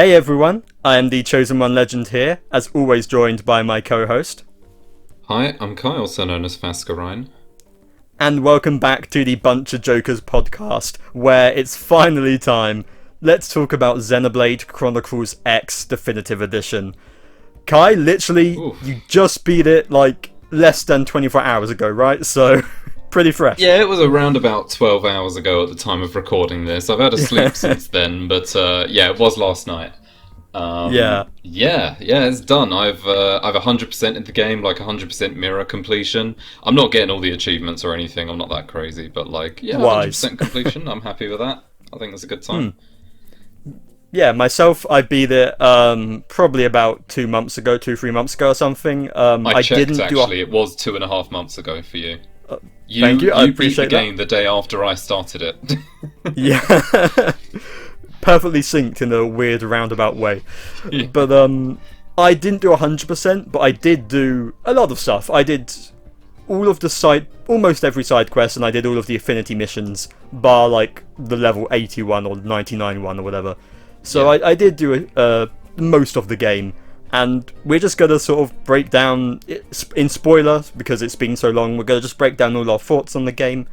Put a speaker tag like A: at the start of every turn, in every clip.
A: Hey everyone, I am TheChosenOneLegend here, as always joined by my co-host.
B: Hi, I'm Kyle, also known as Fascurreyn.
A: And welcome back to the BunchaJokahs podcast, where it's finally time. Let's talk about Xenoblade Chronicles X Definitive Edition. Kai, literally, you just beat it like less than 24 hours ago, right? So, pretty fresh.
B: Yeah, it was around about 12 hours ago at the time of recording this. I've had a sleep since then, but yeah, it was last night. Yeah, it's done. I've 100% in the game, like 100% mirror completion. I'm not getting all the achievements or anything. I'm not that crazy, but like, yeah, 100% completion. I'm happy with that. I think that's a good time.
A: Yeah, myself, I beat it probably about 3 months ago or something.
B: I checked, actually. It was 2.5 months ago for you.
A: Thank you. I
B: You
A: appreciate
B: beat the game the day after I started it.
A: Yeah. Perfectly synced in a weird roundabout way.
B: Yeah.
A: But I didn't do 100%, but I did do a lot of stuff. I did all of the almost every side quest, and I did all of the affinity missions, bar like the level 81 or 99 one or whatever. So yeah. I did do most of the game, and we're just going to sort of break down, in spoiler, because it's been so long, we're going to just break down all our thoughts on the game.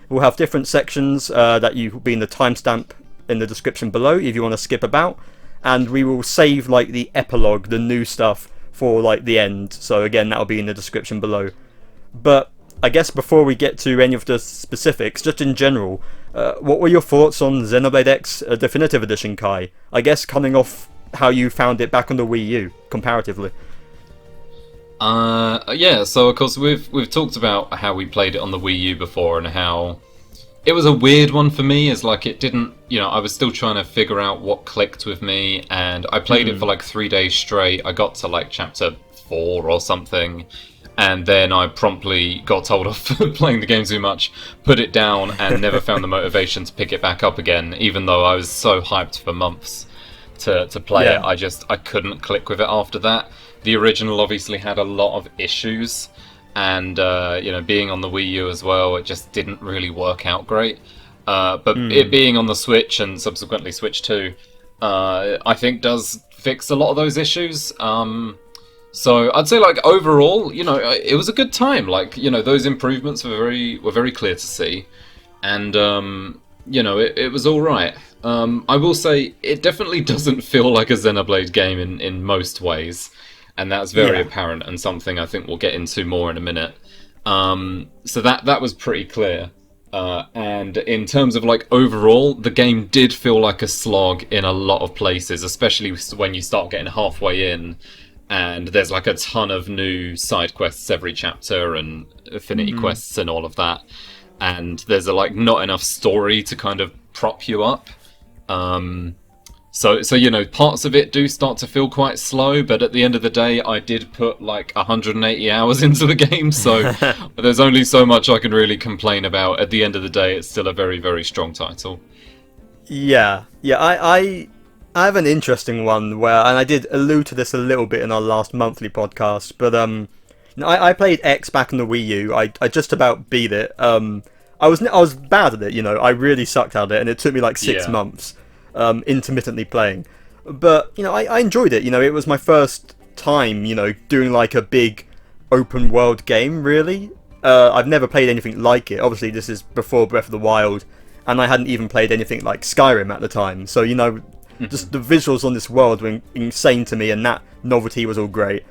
A: We'll have different sections that will be in the timestamp in the description below if you want to skip about, and we will save like the epilogue, the new stuff, for like the end. So again, that'll be in the description below. But I guess before we get to any of the specifics, just in general, what were your thoughts on Xenoblade X Definitive Edition, Kai? I guess coming off how you found it back on the Wii U, comparatively.
B: Yeah, so of course we've talked about how we played it on the Wii U before and how it was a weird one for me, as like it didn't, I was still trying to figure out what clicked with me, and I played it for like 3 days straight. I got to like chapter 4 or something, and then I promptly got told off for playing the game too much, put it down, and never found the motivation to pick it back up again, even though I was so hyped for months to play it. I couldn't click with it after that. The original obviously had a lot of issues, and being on the Wii U as well, it just didn't really work out great. But it being on the Switch and subsequently Switch 2, I think does fix a lot of those issues. So I'd say, like, overall, it was a good time. Like, those improvements were very clear to see, and it was all right. I will say it definitely doesn't feel like a Xenoblade game in most ways, and that's very apparent, and something I think we'll get into more in a minute. So that was pretty clear. And in terms of like overall, the game did feel like a slog in a lot of places, especially when you start getting halfway in, and there's like a ton of new side quests every chapter and affinity quests and all of that. And there's not enough story to kind of prop you up. So parts of it do start to feel quite slow, but at the end of the day, I did put like 180 hours into the game, so there's only so much I can really complain about. At the end of the day, it's still a very, very strong title.
A: Yeah, I have an interesting one and I did allude to this a little bit in our last monthly podcast, but I played X back on the Wii U. I just about beat it. I was bad at it, I really sucked at it, and it took me like 6 months. Intermittently playing, but I enjoyed it. It was my first time doing like a big open world game, really. I've never played anything like it. Obviously this is before Breath of the Wild, and I hadn't even played anything like Skyrim at the time, so just the visuals on this world were insane to me, and that novelty was all great.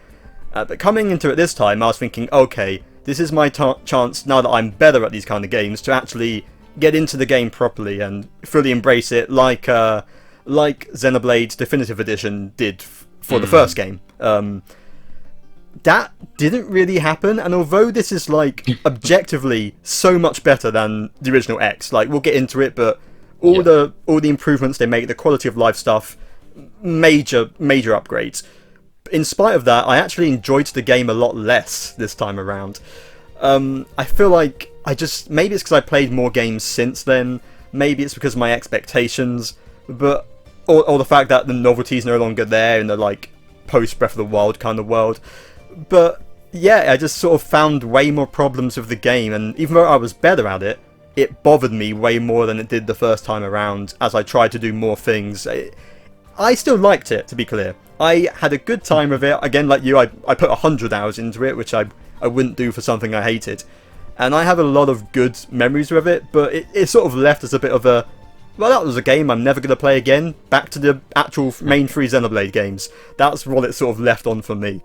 A: But coming into it this time, I was thinking, okay, this is my chance, now that I'm better at these kind of games, to actually get into the game properly and fully embrace it, like Xenoblade Definitive Edition did for the first game. That didn't really happen, and although this is like objectively so much better than the original X, like we'll get into it, but all the improvements they make, the quality of life stuff, major upgrades. In spite of that, I actually enjoyed the game a lot less this time around. I feel like maybe it's because I played more games since then, maybe it's because of my expectations, but or the fact that the novelty is no longer there in the like post Breath of the Wild kind of world. But yeah, I just sort of found way more problems with the game, and even though I was better at it, it bothered me way more than it did the first time around as I tried to do more things. I still liked it, to be clear. I had a good time with it. Again, like you, I put 100 hours into it, which I wouldn't do for something I hated. And I have a lot of good memories with it, but it sort of left as a bit of a, well, that was a game I'm never going to play again. Back to the actual main 3 Xenoblade games. That's what it sort of left on for me.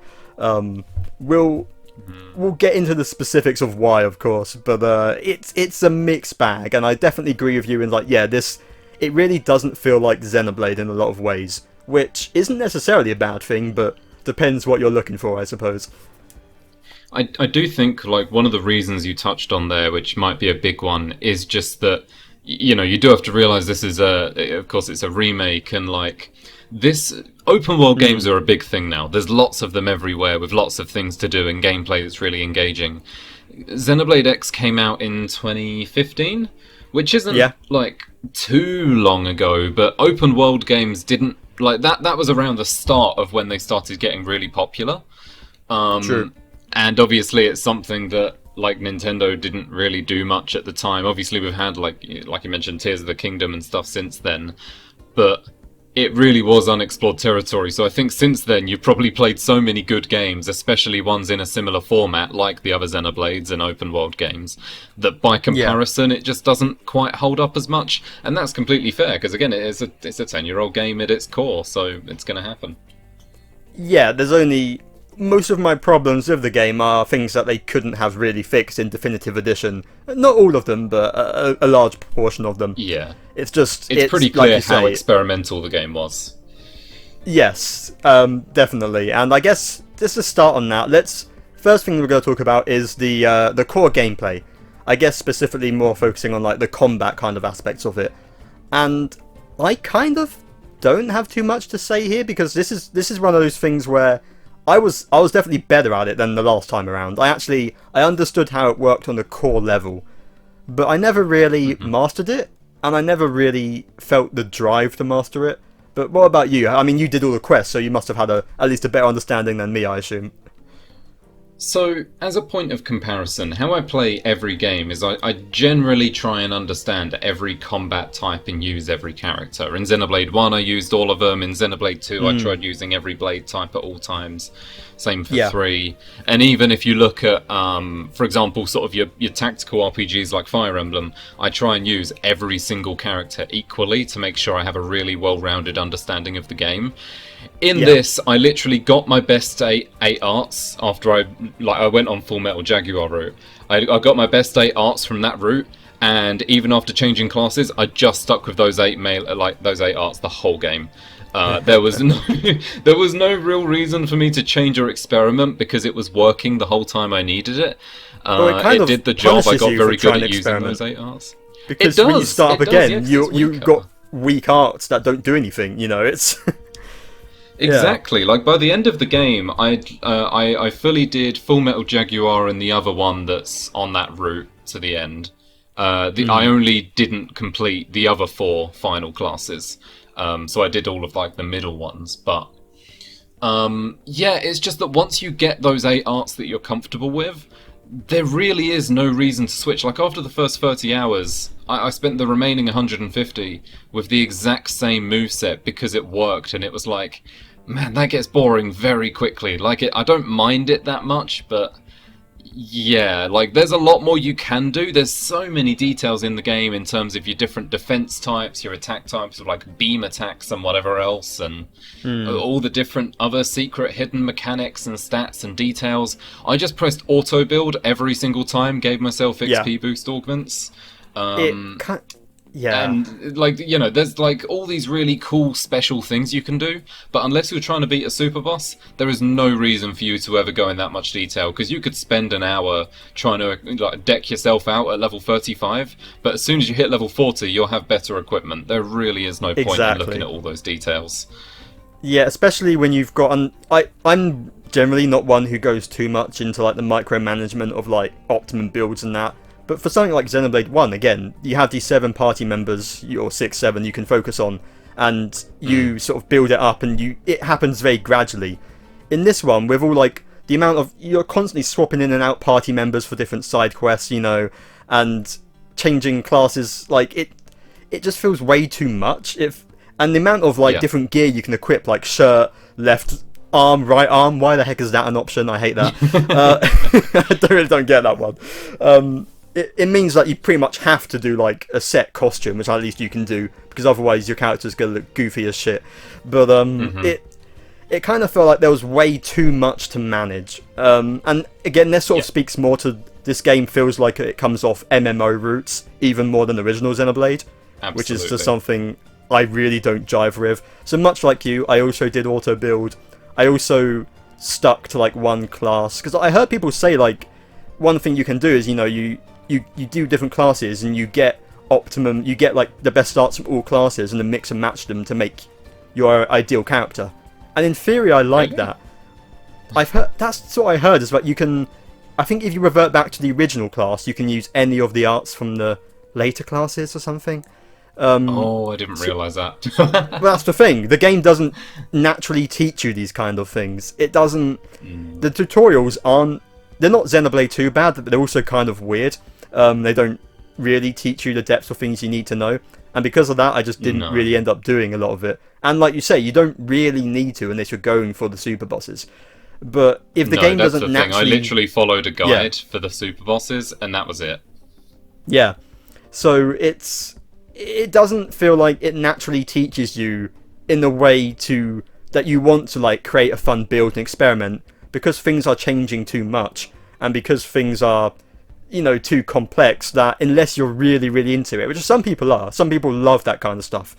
A: We'll get into the specifics of why, of course, but it's a mixed bag, and I definitely agree with you in like, yeah, it really doesn't feel like Xenoblade in a lot of ways, which isn't necessarily a bad thing, but depends what you're looking for, I suppose.
B: I do think like one of the reasons you touched on there, which might be a big one, is just that, you know, you do have to realize this is of course it's a remake, and like this open world games are a big thing now. There's lots of them everywhere with lots of things to do and gameplay that's really engaging. Xenoblade X came out in 2015, which isn't like too long ago, but open world games didn't like that was around the start of when they started getting really popular.
A: True.
B: And obviously it's something that like Nintendo didn't really do much at the time. Obviously we've had like you mentioned Tears of the Kingdom and stuff since then, but it really was unexplored territory. So I think since then you've probably played so many good games, especially ones in a similar format like the other Xenoblades and open world games, that by comparison it just doesn't quite hold up as much. And that's completely fair, because again it's a 10-year-old game at its core, so it's going to happen.
A: Yeah, there's only... Most of my problems with the game are things that they couldn't have really fixed in Definitive Edition. Not all of them, but a large proportion of them.
B: Yeah.
A: It's
B: pretty clear
A: like
B: how experimental the game was.
A: Yes, definitely. And I guess just to start on that, first thing we're going to talk about is the core gameplay. I guess specifically more focusing on like the combat kind of aspects of it. And I kind of don't have too much to say here, because this is one of those things where I was definitely better at it than the last time around. I understood how it worked on the core level, but I never really mastered it, and I never really felt the drive to master it. But what about you? I mean, you did all the quests, so you must have had at least a better understanding than me, I assume.
B: So, as a point of comparison, how I play every game is I generally try and understand every combat type and use every character. In Xenoblade 1 I used all of them, in Xenoblade 2 I tried using every blade type at all times. Same for 3. And even if you look at, for example, sort of your tactical RPGs like Fire Emblem, I try and use every single character equally to make sure I have a really well-rounded understanding of the game. In this, I literally got my best 8 arts after I went on Full Metal Jaguar route. I got my best 8 arts from that route, and even after changing classes, I just stuck with those 8 arts the whole game. There was no real reason for me to change or experiment, because it was working the whole time I needed it. It did the job. I got very good at using those 8 arts.
A: Because when you start up again, you've got weak arts that don't do anything. You know, it's.
B: Exactly. Like by the end of the game, I fully did Full Metal Jaguar and the other one that's on that route to the end. I only didn't complete the other 4 final classes, so I did all of like the middle ones. But it's just that once you get those 8 arts that you're comfortable with, there really is no reason to switch. Like after the first 30 hours, I spent the remaining 150 with the exact same moveset because it worked, and it was like, man, that gets boring very quickly. Like I don't mind it that much, but yeah, like there's a lot more you can do. There's so many details in the game in terms of your different defense types, your attack types, like beam attacks and whatever else, and all the different other secret hidden mechanics and stats and details. I just pressed auto build every single time, gave myself XP boost augments. And like, you know, there's like all these really cool special things you can do, but unless you're trying to beat a super boss, there is no reason for you to ever go in that much detail, because you could spend an hour trying to like deck yourself out at level 35, but as soon as you hit level 40 you'll have better equipment. There really is no point in looking at all those details. Yeah,
A: especially when you've got I'm generally not one who goes too much into like the micromanagement of like optimum builds and that. But for something like Xenoblade 1, again, you have these 7 party members, or 6, 7, you can focus on, and you sort of build it up, and it happens very gradually. In this one, with all like the amount of, you're constantly swapping in and out party members for different side quests, you know, and changing classes, like it just feels way too much. And the amount of different gear you can equip, like shirt, left arm, right arm. Why the heck is that an option? I hate that. I don't get that one. It means that you pretty much have to do like a set costume, which at least you can do, because otherwise your character's gonna look goofy as shit. But it kind of felt like there was way too much to manage. And again, this sort of speaks more to this game. Feels like it comes off MMO roots even more than the original Xenoblade, which is just something I really don't jive with. So much like you, I also did auto build. I also stuck to like one class, because I heard people say like one thing you can do is you do different classes and you get optimum, you get like the best starts from all classes and then mix and match them to make your ideal character. And in theory, I like that. I've heard that's what I heard is that you can. I think if you revert back to the original class, you can use any of the arts from the later classes or something.
B: I didn't realise that.
A: Well, that's the thing. The game doesn't naturally teach you these kind of things. It doesn't. The tutorials aren't. They're not Xenoblade 2 bad, but they're also kind of weird. They don't really teach you the depths of things you need to know. And because of that, I just didn't really end up doing a lot of it. And like you say, you don't really need to unless you're going for the super bosses. But if the game doesn't naturally...
B: I literally followed a guide for the super bosses, and that was it.
A: Yeah. So it doesn't feel like it naturally teaches you in the way that you want to like create a fun build and experiment, because things are changing too much, and because things are too complex, that unless you're really, really into it, which some people are, some people love that kind of stuff,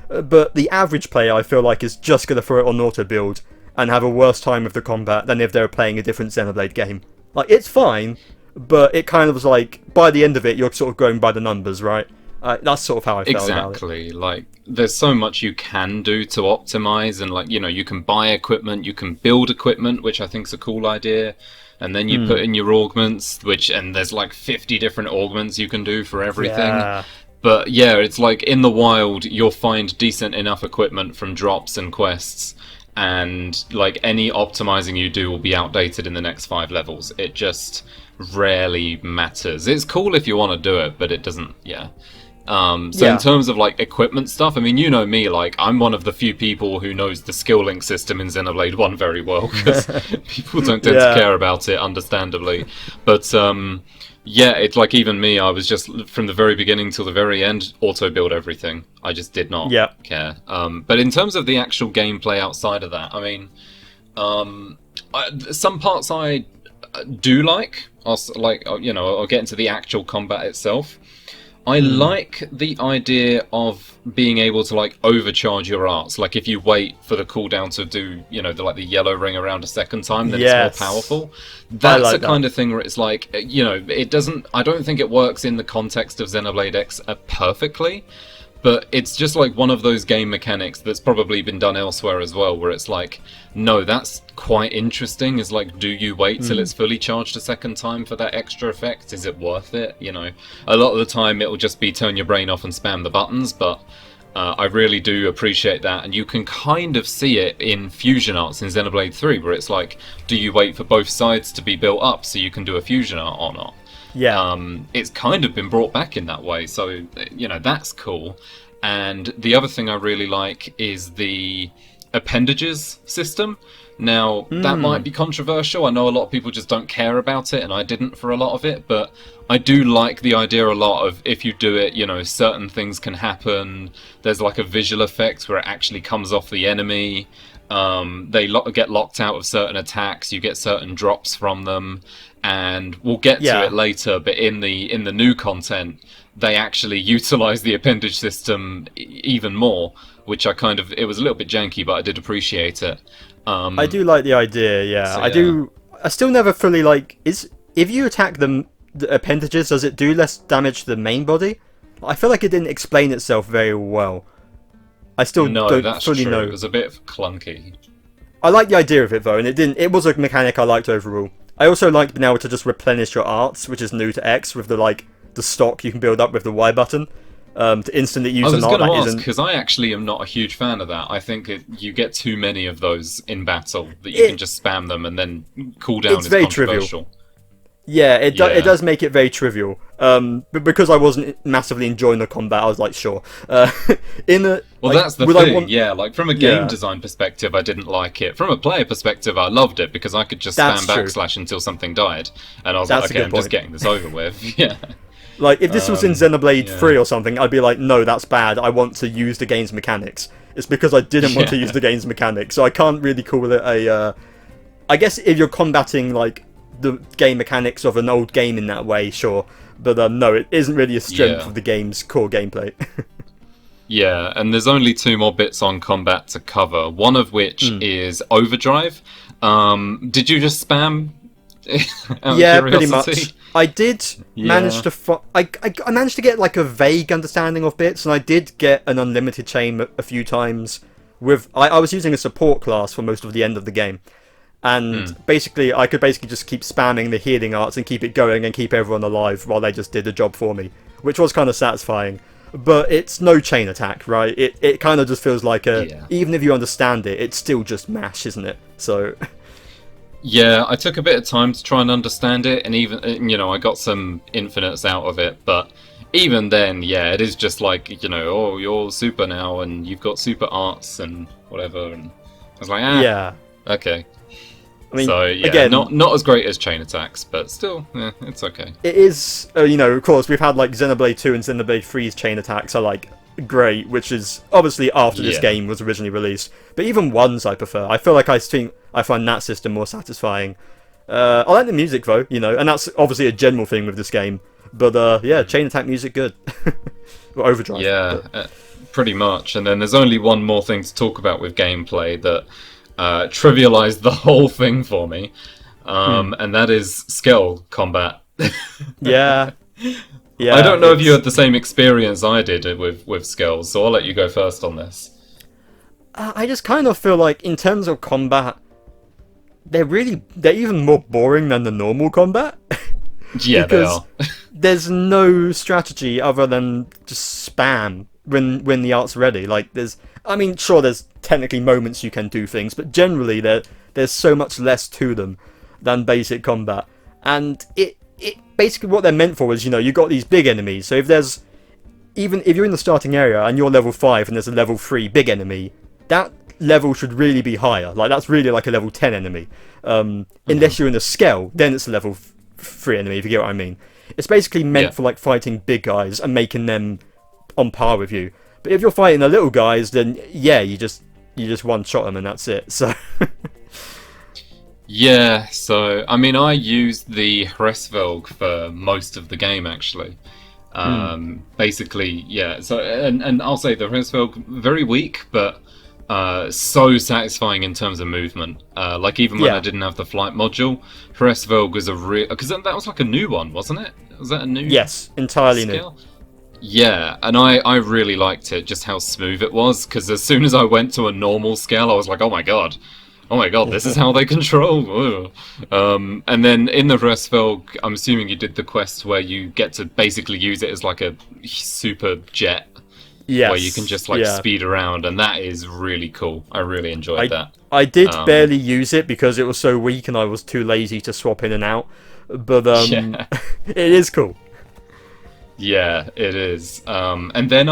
A: but the average player, I feel like, is just going to throw it on auto build and have a worse time with the combat than if they were playing a different Xenoblade game. Like, it's fine, but it kind of was like, by the end of it, you're sort of going by the numbers, right? That's sort of how I felt about it.
B: Exactly. Like, there's so much you can do to optimize, and like, you can buy equipment, you can build equipment, which I think is a cool idea. And then you put in your augments, and there's like 50 different augments you can do for everything. Yeah. But yeah, it's like in the wild, you'll find decent enough equipment from drops and quests, and like any optimizing you do will be outdated in the next 5 levels. It just rarely matters. It's cool if you want to do it, but it doesn't, in terms of like equipment stuff, I mean, you know me, like I'm one of the few people who knows the skill link system in Xenoblade 1 very well, because people don't tend to care about it, understandably. But it's like even me, I was just from the very beginning till the very end auto build everything. I just did not care. But in terms of the actual gameplay outside of that, I mean, some parts I do like. I'll get into the actual combat itself. I like the idea of being able to like overcharge your arts. Like if you wait for the cooldown to do, the yellow ring around a second time, then it's more powerful. That's the kind of thing where it's like, it doesn't. I don't think it works in the context of Xenoblade X perfectly, but it's just like one of those game mechanics that's probably been done elsewhere as well, where it's like, no, that's quite interesting. Is like, do you wait till it's fully charged a second time for that extra effect? Is it worth it? A lot of the time it'll just be turn your brain off and spam the buttons, but I really do appreciate that. And you can kind of see it in fusion arts in Xenoblade 3, where it's like, do you wait for both sides to be built up so you can do a fusion art or not?
A: Yeah.
B: It's kind of been brought back in that way, so that's cool. And the other thing I really like is the appendages system. Now, that might be controversial. I know a lot of people just don't care about it, and I didn't for a lot of it, but I do like the idea a lot of if you do it, certain things can happen. There's like a visual effect where it actually comes off the enemy. They get locked out of certain attacks. You get certain drops from them, and we'll get to it later. But in the new content, they actually utilize the appendage system even more, which it was a little bit janky, but I did appreciate it.
A: I do like the idea. Yeah, so, I do. I still never fully if you attack the appendages, does it do less damage to the main body? I feel like it didn't explain itself very well. I still don't fully know.
B: It was a bit clunky.
A: I like the idea of it though, and it was a mechanic I liked overall. I also liked being able to just replenish your arts, which is new to X, with the stock you can build up with the Y button, to instantly use an art that isn't... I was going to ask,
B: because I actually am not a huge fan of that. I think you get too many of those in battle, that you can just spam them and then cooldown is controversial.
A: Trivial. Yeah, it
B: Yeah.
A: does make it very trivial. But because I wasn't massively enjoying the combat, I was like, sure. In a
B: Well,
A: like,
B: that's the
A: would I
B: thing,
A: want-
B: yeah. Like, from a game design perspective, I didn't like it. From a player perspective, I loved it because I could just spam
A: That's true.
B: backslash until something died. And I was
A: That's
B: like,
A: a
B: okay,
A: good
B: I'm just
A: point.
B: getting this over with. Yeah.
A: Like, if this was in Xenoblade
B: yeah.
A: 3 or something, I'd be like, no, that's bad. I want to use the game's mechanics. It's because I didn't want to use the game's mechanics, so I can't really call it a. I guess if you're combating like the game mechanics of an old game in that way, sure. But no, it isn't really a strength of the game's core gameplay.
B: Yeah, and there's only 2 more bits on combat to cover. One of which is overdrive. Did you just spam? Out of
A: Yeah, pretty
B: curiosity?
A: much. I did manage to I managed to get like a vague understanding of bits, and I did get an unlimited chain a few times. With I was using a support class for most of the end of the game, and basically I could just keep spamming the healing arts and keep it going and keep everyone alive while they just did the job for me, which was kind of satisfying. But it's no chain attack, right? It kind of just feels like even if you understand it, it's still just mash, isn't it? So.
B: Yeah, I took a bit of time to try and understand it, and even, I got some infinites out of it, but even then, yeah, it is just like, oh, you're super now, and you've got super arts, and whatever, and I was like,
A: Yeah.
B: okay.
A: I mean,
B: So, yeah,
A: again,
B: not as great as chain attacks, but still, it's okay.
A: it is, of course, we've had like Xenoblade 2 and Xenoblade 3's chain attacks are like great, which is obviously after this game was originally released. But even ones I prefer. I feel like I find that system more satisfying. I like the music though, and that's obviously a general thing with this game. But yeah, chain attack music good. Or overdrive.
B: Yeah, pretty much. And then there's only one more thing to talk about with gameplay that trivialized the whole thing for me, and that is skill combat.
A: Yeah. Yeah,
B: I don't know if you had the same experience I did with skills, so I'll let you go first on this.
A: I just kind of feel like in terms of combat, they're even more boring than the normal combat.
B: Yeah, they are.
A: There's no strategy other than just spam when the art's ready. Like sure, there's technically moments you can do things, but generally there's so much less to them than basic combat, and it basically what they're meant for is you've got these big enemies. So if you're in the starting area and you're level 5 and there's a level 3 big enemy, that level should really be higher. Like that's really like a level 10 enemy. Unless you're in a scale, then it's a level 3 enemy. If you get what I mean, it's basically meant for like fighting big guys and making them on par with you. But if you're fighting the little guys, then yeah, you just one shot them and that's it. So.
B: Yeah, so, I mean, I used the Hresvelg for most of the game, actually. Basically, yeah, so, and I'll say the Hresvelg, very weak, but so satisfying in terms of movement. Like, even when I didn't have the flight module, Hresvelg was a real... Because that was like a new one, wasn't it? Was that a new...
A: Yes, entirely
B: skill?
A: new.
B: Yeah, and I really liked it, just how smooth it was, because as soon as I went to a normal scale, I was like, oh my god, this is how they control. And then in the Hresvelg, I'm assuming you did the quest where you get to basically use it as like a super jet, where you can just like speed around, and that is really cool. I really enjoyed that.
A: I did barely use it because it was so weak and I was too lazy to swap in and out, but it is cool.
B: Yeah, it is. And then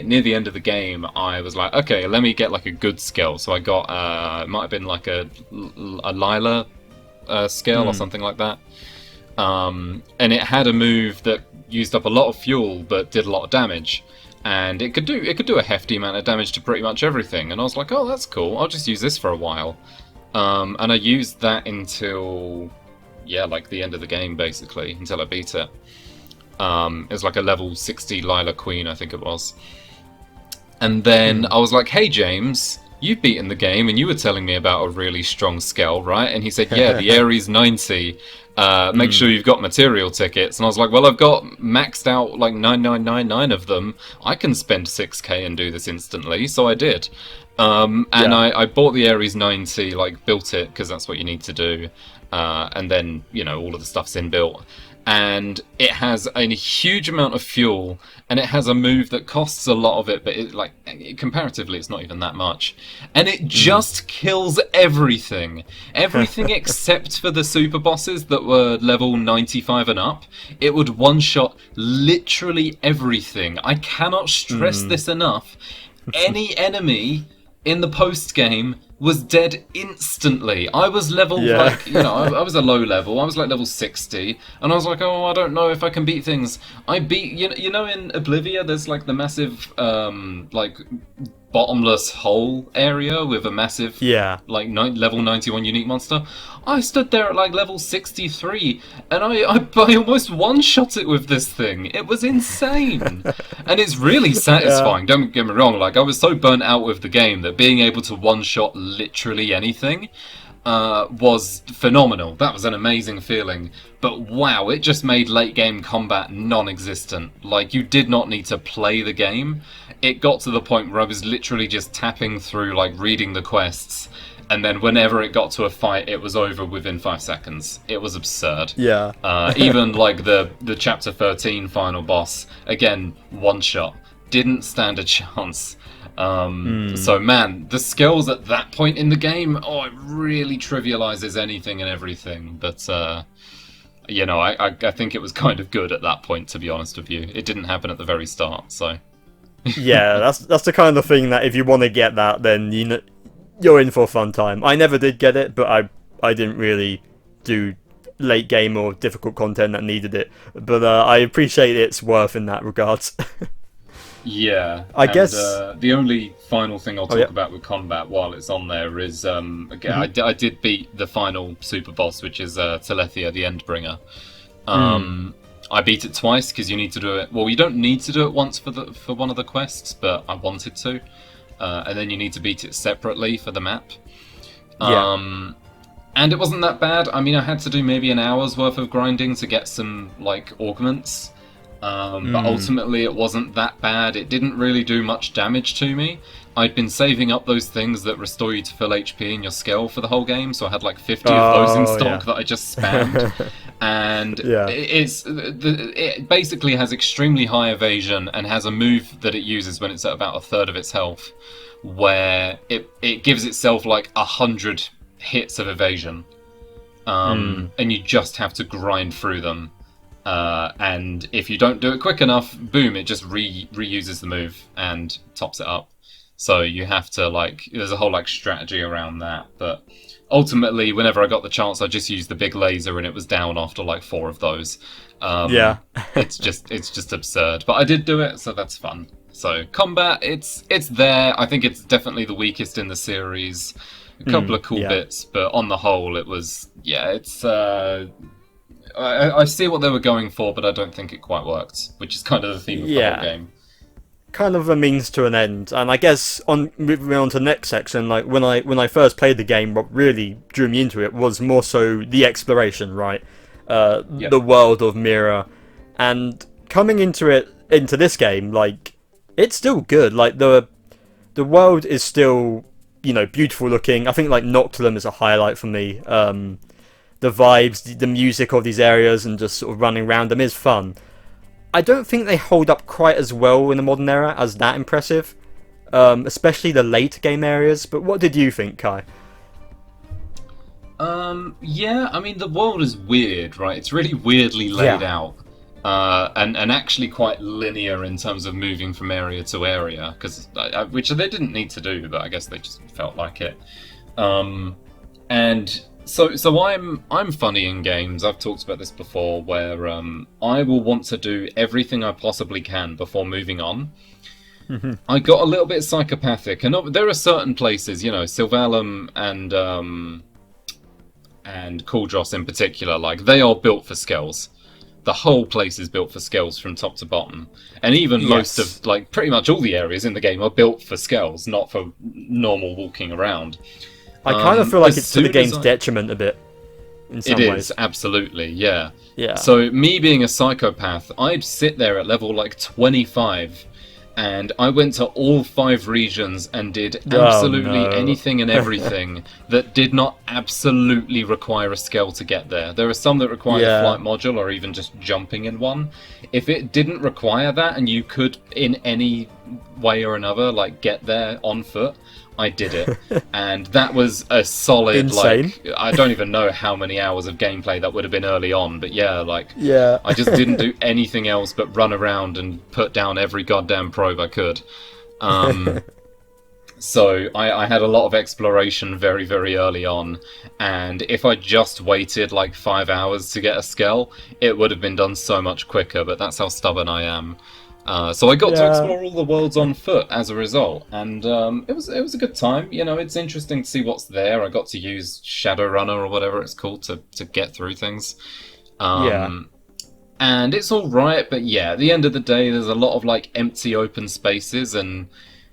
B: near the end of the game, I was like, okay, let me get like a good skill. So I got, it might have been like a Lila skill or something like that. And it had a move that used up a lot of fuel but did a lot of damage. And it could do a hefty amount of damage to pretty much everything. And I was like, oh, that's cool. I'll just use this for a while. And I used that until, like the end of the game, basically, until I beat it. It was like a level 60 Lila Queen, I think it was. And then I was like, hey James, you've beaten the game and you were telling me about a really strong skill, right? And he said, yeah, the Ares 90. Make sure you've got material tickets. And I was like, well, I've got maxed out like 9999 of them. I can spend 6k and do this instantly. So I did. I bought the Ares 90, like built it because that's what you need to do. And then, all of the stuff's inbuilt. And it has a huge amount of fuel, and it has a move that costs a lot of it, but comparatively it's not even that much, and it just kills everything except for the super bosses that were level 95 and up. It would one-shot literally everything. I cannot stress this enough. Any enemy in the post-game was dead instantly. I was level, I was a low level. I was like level 60, and I was like, oh, I don't know if I can beat things. I beat, you know, in Oblivia, there's like the massive, bottomless hole area with a massive, level 91 unique monster. I stood there at like level 63, and I almost one-shot it with this thing. It was insane. And it's really satisfying, don't get me wrong. Like, I was so burnt out with the game that being able to one-shot literally anything was phenomenal. That was an amazing feeling. But wow, it just made late-game combat non-existent. Like, you did not need to play the game. It got to the point where I was literally just tapping through, like, reading the quests, and then whenever it got to a fight, it was over within 5 seconds. It was absurd.
A: Yeah.
B: Even, like, the Chapter 13 final boss, again, one shot. Didn't stand a chance. So, man, the skills at that point in the game, it really trivializes anything and everything. But, you know, I think it was kind of good at that point, to be honest with you. It didn't happen at the very start, so...
A: Yeah, that's the kind of thing that if you want to get that, then you're in for a fun time. I never did get it, but I didn't really do late game or difficult content that needed it. But I appreciate its worth in that regards.
B: Yeah,
A: I guess
B: the only final thing I'll talk about with combat while it's on there is again, I did beat the final super boss, which is Telethia, the Endbringer. I beat it twice because you need to do it. Well, you don't need to do it once for one of the quests, but I wanted to, and then you need to beat it separately for the map. And it wasn't that bad. I mean, I had to do maybe an hour's worth of grinding to get some like augments, but ultimately it wasn't that bad. It didn't really do much damage to me. I'd been saving up those things that restore you to full HP in your skill for the whole game, so I had like 50 of those in stock that I just spammed. And it basically has extremely high evasion and has a move that it uses when it's at about a third of its health, where it gives itself like 100 hits of evasion, and you just have to grind through them. And if you don't do it quick enough, boom, it just reuses the move and tops it up. So you have to, like, there's a whole, like, strategy around that. But ultimately, whenever I got the chance, I just used the big laser and it was down after, like, 4 of those. It's just absurd. But I did do it, so that's fun. So combat, it's there. I think it's definitely the weakest in the series. A couple of cool bits, but on the whole, it was, it's... I see what they were going for, but I don't think it quite worked, which is kind of the theme of the whole game.
A: Kind of a means to an end, and I guess moving on to the next section, like when I first played the game, what really drew me into it was more so the exploration, right? The world of Mira, and coming into this game, like it's still good. Like the world is still, you know, beautiful looking. I think like Noctilum is a highlight for me. The vibes, the music of these areas, and just sort of running around them is fun. I don't think they hold up quite as well in the modern era as that impressive, especially the late game areas. But what did you think, Kai?
B: Yeah, I mean, the world is weird, right? It's really weirdly laid out, and actually quite linear in terms of moving from area to area, which they didn't need to do, but I guess they just felt like it. And so I'm funny in games. I've talked about this before, where I will want to do everything I possibly can before moving on. I got a little bit psychopathic, and there are certain places, you know, Sylvalum and Kuldros in particular, like they are built for skills. The whole place is built for skills from top to bottom, and even most of, like, pretty much all the areas in the game are built for skills, not for normal walking around.
A: I kind of feel like it's to the game's detriment a bit, in some ways. It is,
B: absolutely, yeah.
A: Yeah.
B: So, me being a psychopath, I'd sit there at level, like, 25, and I went to all 5 regions and did absolutely anything and everything that did not absolutely require a skill to get there. There are some that require a flight module or even just jumping in one. If it didn't require that and you could in any way or another like get there on foot, I did it. And that was a solid
A: insane.
B: Like I don't even know how many hours of gameplay that would have been early on, but I just didn't do anything else but run around and put down every goddamn probe I could. So I had a lot of exploration very, very early on, and if I just waited like 5 hours to get a skell, it would have been done so much quicker, but that's how stubborn I am. So I got to explore all the worlds on foot as a result, and it was a good time. You know, it's interesting to see what's there. I got to use Shadowrunner or whatever it's called to get through things. And it's all right, but at the end of the day, there's a lot of like empty open spaces, and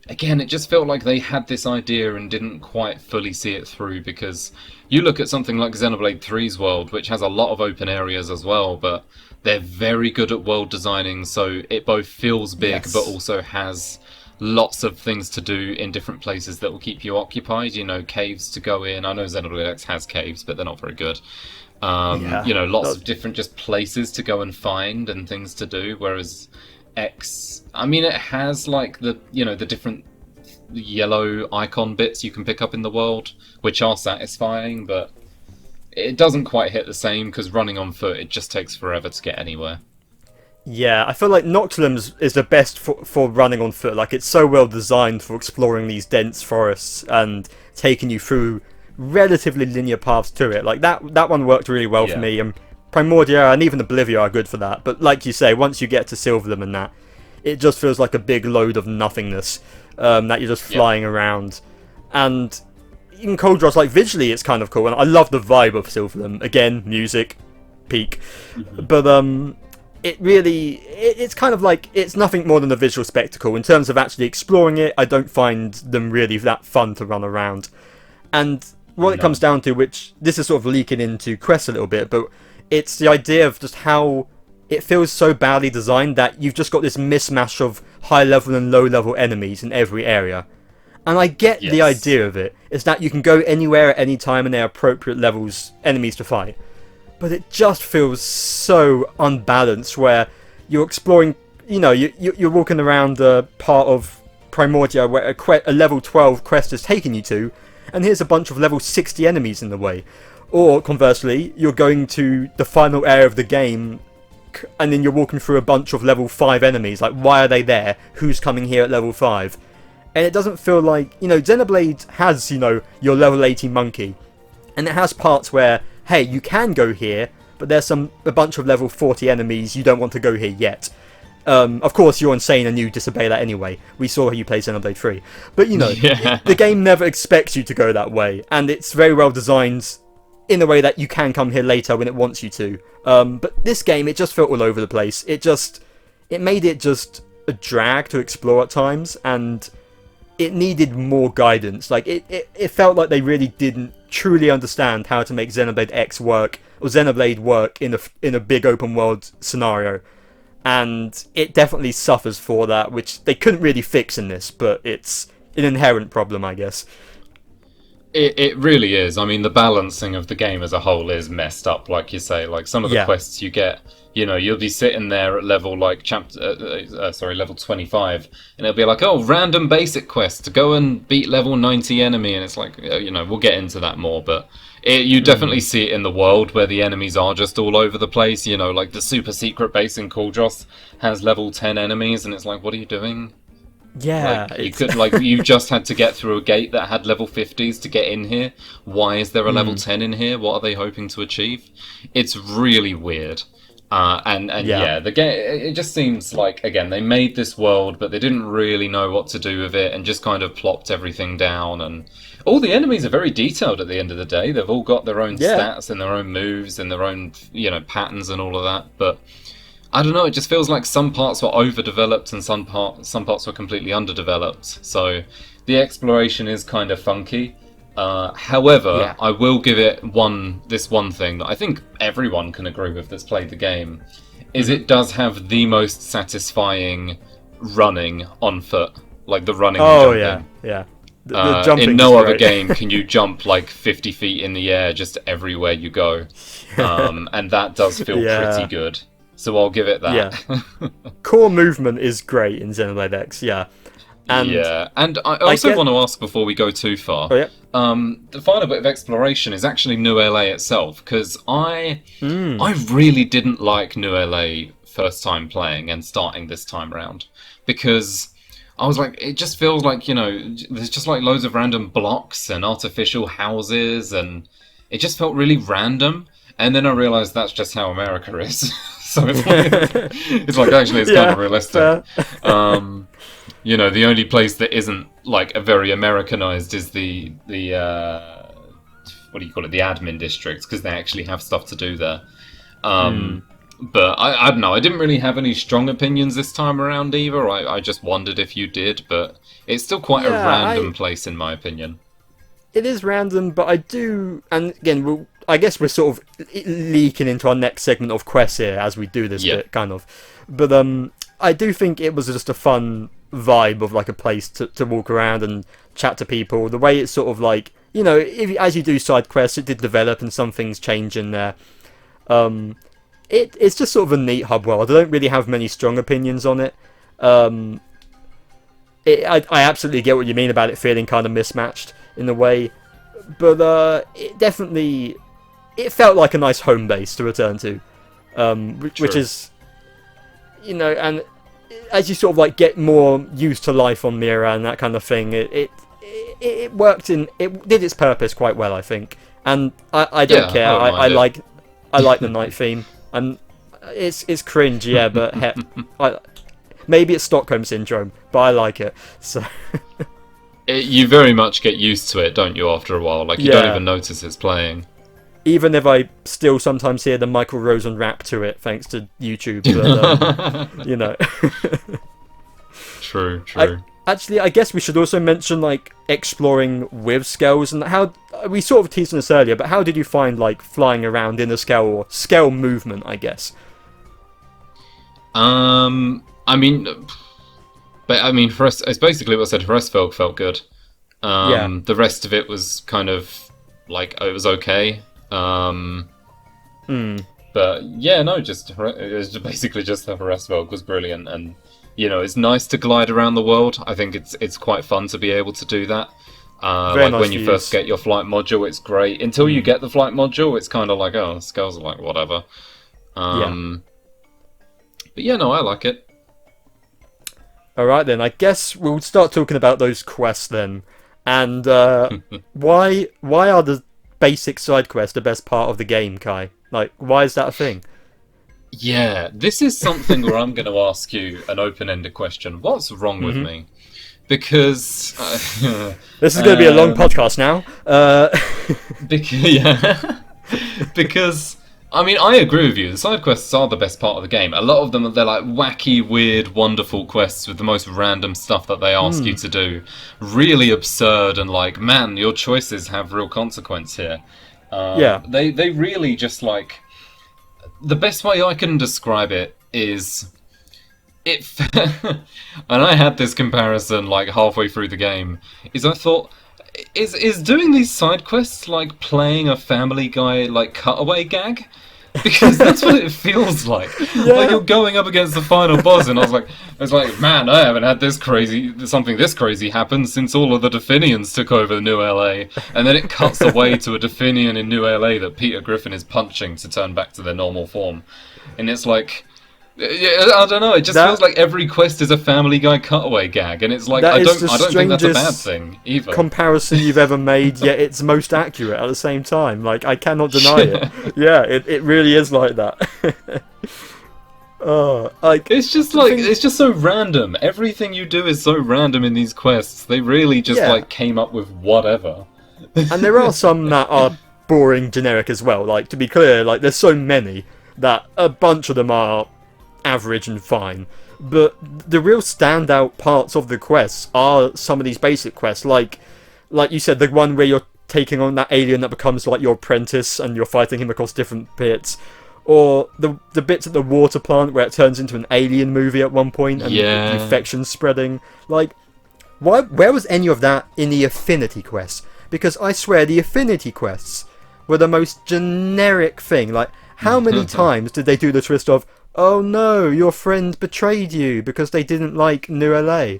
B: again, it just felt like they had this idea and didn't quite fully see it through, because you look at something like Xenoblade 3's world, which has a lot of open areas as well, but they're very good at world designing, so it both feels big but also has lots of things to do in different places that will keep you occupied. You know, caves to go in. I know Xenoblade X has caves, but they're not very good. You know, lots of different just places to go and find and things to do, whereas X, I mean, it has like the different yellow icon bits you can pick up in the world, which are satisfying, but it doesn't quite hit the same, because running on foot, it just takes forever to get anywhere.
A: Yeah, I feel like Noctilum is the best for running on foot. Like, it's so well designed for exploring these dense forests and taking you through relatively linear paths to it. Like, that one worked really well for me, and Primordia and even Oblivia are good for that. But like you say, once you get to Silverlum and that, it just feels like a big load of nothingness that you're just flying around. And in Coldross, like, visually it's kind of cool, and I love the vibe of Silverlum. Again, music, peak. But it's kind of like, it's nothing more than a visual spectacle. In terms of actually exploring it, I don't find them really that fun to run around. And what it comes down to, which this is sort of leaking into quests a little bit, but it's the idea of just how it feels so badly designed that you've just got this mismatch of high level and low level enemies in every area. And I get the idea of it, is that you can go anywhere at any time and there are appropriate levels enemies to fight. But it just feels so unbalanced, where you're exploring, you know, you're walking around a part of Primordia where a level 12 quest is taking you to, and here's a bunch of level 60 enemies in the way. Or conversely, you're going to the final area of the game, and then you're walking through a bunch of level 5 enemies. Like, why are they there? Who's coming here at level 5? And it doesn't feel like, you know, Xenoblade has, you know, your level 80 monkey, and it has parts where, hey, you can go here, but there's a bunch of level 40 enemies, you don't want to go here yet. Of course, you're insane and you disobey that anyway. We saw how you play Xenoblade 3. But, you know, the game never expects you to go that way, and it's very well designed in a way that you can come here later when it wants you to. But this game, it just felt all over the place. It made it just a drag to explore at times, and it needed more guidance. Like, it felt like they really didn't truly understand how to make Xenoblade X work, or Xenoblade work in a big open world scenario. And it definitely suffers for that, which they couldn't really fix in this, but it's an inherent problem, I guess.
B: It really is. I mean, the balancing of the game as a whole is messed up, like you say. Like, some of the quests you get, you know, you'll be sitting there at level, like, level 25, and it'll be like, oh, random basic quest to go and beat level 90 enemy, and it's like, you know, we'll get into that more, but you definitely see it in the world where the enemies are just all over the place. You know, like, the super secret base in Coldross has level 10 enemies, and it's like, what are you doing?
A: Yeah,
B: like, you just had to get through a gate that had level 50s to get in here. Why is there a level 10 in here? What are they hoping to achieve? It's really weird. The game, it just seems like, again, they made this world, but they didn't really know what to do with it, and just kind of plopped everything down. And all the enemies are very detailed at the end of the day. They've all got their own stats and their own moves and their own, you know, patterns and all of that. But I don't know, it just feels like some parts were overdeveloped and some parts were completely underdeveloped. So the exploration is kind of funky. However, I will give it this one thing that I think everyone can agree with that's played the game, is it does have the most satisfying running on foot, like the running and
A: Oh
B: jumping.
A: yeah. The jumping
B: in no
A: is
B: other
A: great.
B: game can you jump like 50 feet in the air just everywhere you go, and that does feel pretty good. So I'll give it that.
A: Yeah. Core movement is great in Xenoblade X. Yeah.
B: And I also want to ask before we go too far.
A: Oh, yeah.
B: The final bit of exploration is actually New LA itself, because I really didn't like New LA first time playing and starting this time around, because I was like, it just feels like, there's just like loads of random blocks and artificial houses, and it just felt really random. And then I realised that's just how America is. So it's like actually it's kind of realistic. The only place that isn't like a very Americanized is the what do you call it? The admin districts, because they actually have stuff to do there. But I don't know. I didn't really have any strong opinions this time around either. I just wondered if you did, but it's still quite a random place in my opinion.
A: It is random, but I do, and again, I guess we're sort of leaking into our next segment of quests here as we do this bit, kind of. But I do think it was just a fun vibe of like a place to walk around and chat to people. The way it's sort of like, as you do side quests, it did develop and some things change in there. It's just sort of a neat hub world. I don't really have many strong opinions on it. I absolutely get what you mean about it feeling kind of mismatched in a way, but it felt like a nice home base to return to, which is, and as you sort of like get more used to life on Mira and that kind of thing, it worked it did its purpose quite well, I think, and I don't care. I like the night theme. And it's cringe, yeah, but maybe it's Stockholm syndrome, but I like it. So
B: you very much get used to it, don't you? After a while, like you don't even notice it's playing.
A: Even if I still sometimes hear the Michael Rosen rap to it, thanks to YouTube. But,
B: True.
A: I guess we should also mention like exploring with scales, and how we sort of teased on this earlier, but how did you find like flying around in a scale or scale movement, I guess?
B: For us, it's basically what I said. For us, felt good. The rest of it was kind of like it was okay. But yeah, no, it was basically just the Harassvolk was brilliant, and it's nice to glide around the world. I think it's quite fun to be able to do that. Like nice when you first get your flight module, it's great. Until you get the flight module, it's kind of like, oh, scales are like whatever. But yeah, no, I like it.
A: Alright then, I guess we'll start talking about those quests then. And why are the basic side quests the best part of the game, Kai? Like, why is that a thing?
B: Yeah, this is something where I'm going to ask you an open-ended question. What's wrong with me? Because...
A: this is going to be a long podcast now.
B: Because, I agree with you. The side quests are the best part of the game. A lot of them, they're like wacky, weird, wonderful quests with the most random stuff that they ask you to do. Really absurd and like, man, your choices have real consequence here. They really just like... The best way I can describe it is... and I had this comparison like halfway through the game, is I thought... Is doing these side quests like playing a Family Guy like cutaway gag? Because that's what it feels like. Like you're going up against the final boss, and I was like, man, I haven't had something this crazy happen since all of the Definians took over New LA. And then it cuts away to a Definian in New LA that Peter Griffin is punching to turn back to their normal form, and it's like. I don't know. It just feels like every quest is a Family Guy cutaway gag, and it's like I don't think that's a bad thing either. Comparison
A: you've ever made, yet it's most accurate at the same time. Like I cannot deny it. Yeah, it really is like that.
B: It's just so random. Everything you do is so random in these quests. They really just like came up with whatever.
A: And there are some that are boring, generic as well. Like to be clear, like there's so many that a bunch of them are average and fine, but the real standout parts of the quests are some of these basic quests, like you said, the one where you're taking on that alien that becomes like your apprentice and you're fighting him across different pits, Or the bits at the water plant where it turns into an Alien movie at one point and
B: Yeah.
A: the infection's spreading. Like, where was any of that in the Affinity quests? Because I swear the Affinity quests were the most generic thing. Like, how many times did they do the twist of, oh no, your friend betrayed you because they didn't like New LA?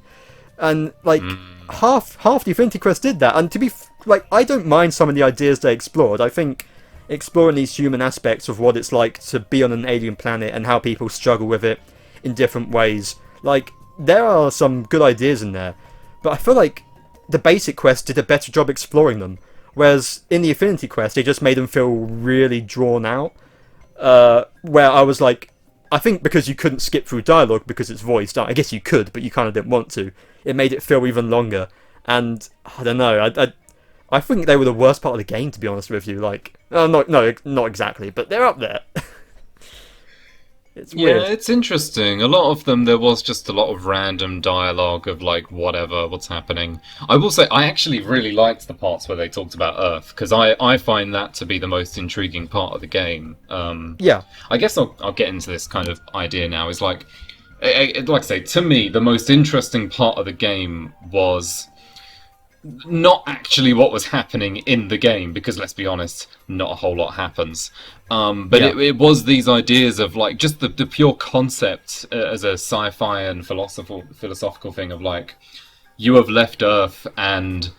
A: And, like, half the Affinity quests did that. And to be, like, I don't mind some of the ideas they explored. I think exploring these human aspects of what it's like to be on an alien planet and how people struggle with it in different ways. Like, there are some good ideas in there. But I feel like the basic quest did a better job exploring them. Whereas in the Affinity quest, they just made them feel really drawn out. Where I was like, I think because you couldn't skip through dialogue because it's voiced, I guess you could, but you kind of didn't want to. It made it feel even longer. And I don't know, I think they were the worst part of the game, to be honest with you. Like, not exactly, but they're up there. It's weird.
B: Yeah, it's interesting. A lot of them, there was just a lot of random dialogue of, like, what's happening. I will say, I actually really liked the parts where they talked about Earth, because I find that to be the most intriguing part of the game.
A: Yeah.
B: I guess I'll get into this kind of idea now, is like I say, to me, the most interesting part of the game was not actually what was happening in the game, because let's be honest, not a whole lot happens. But
A: Yeah.
B: it was these ideas of, like, just the pure concept as a sci-fi and philosophical thing of, like, you have left Earth and,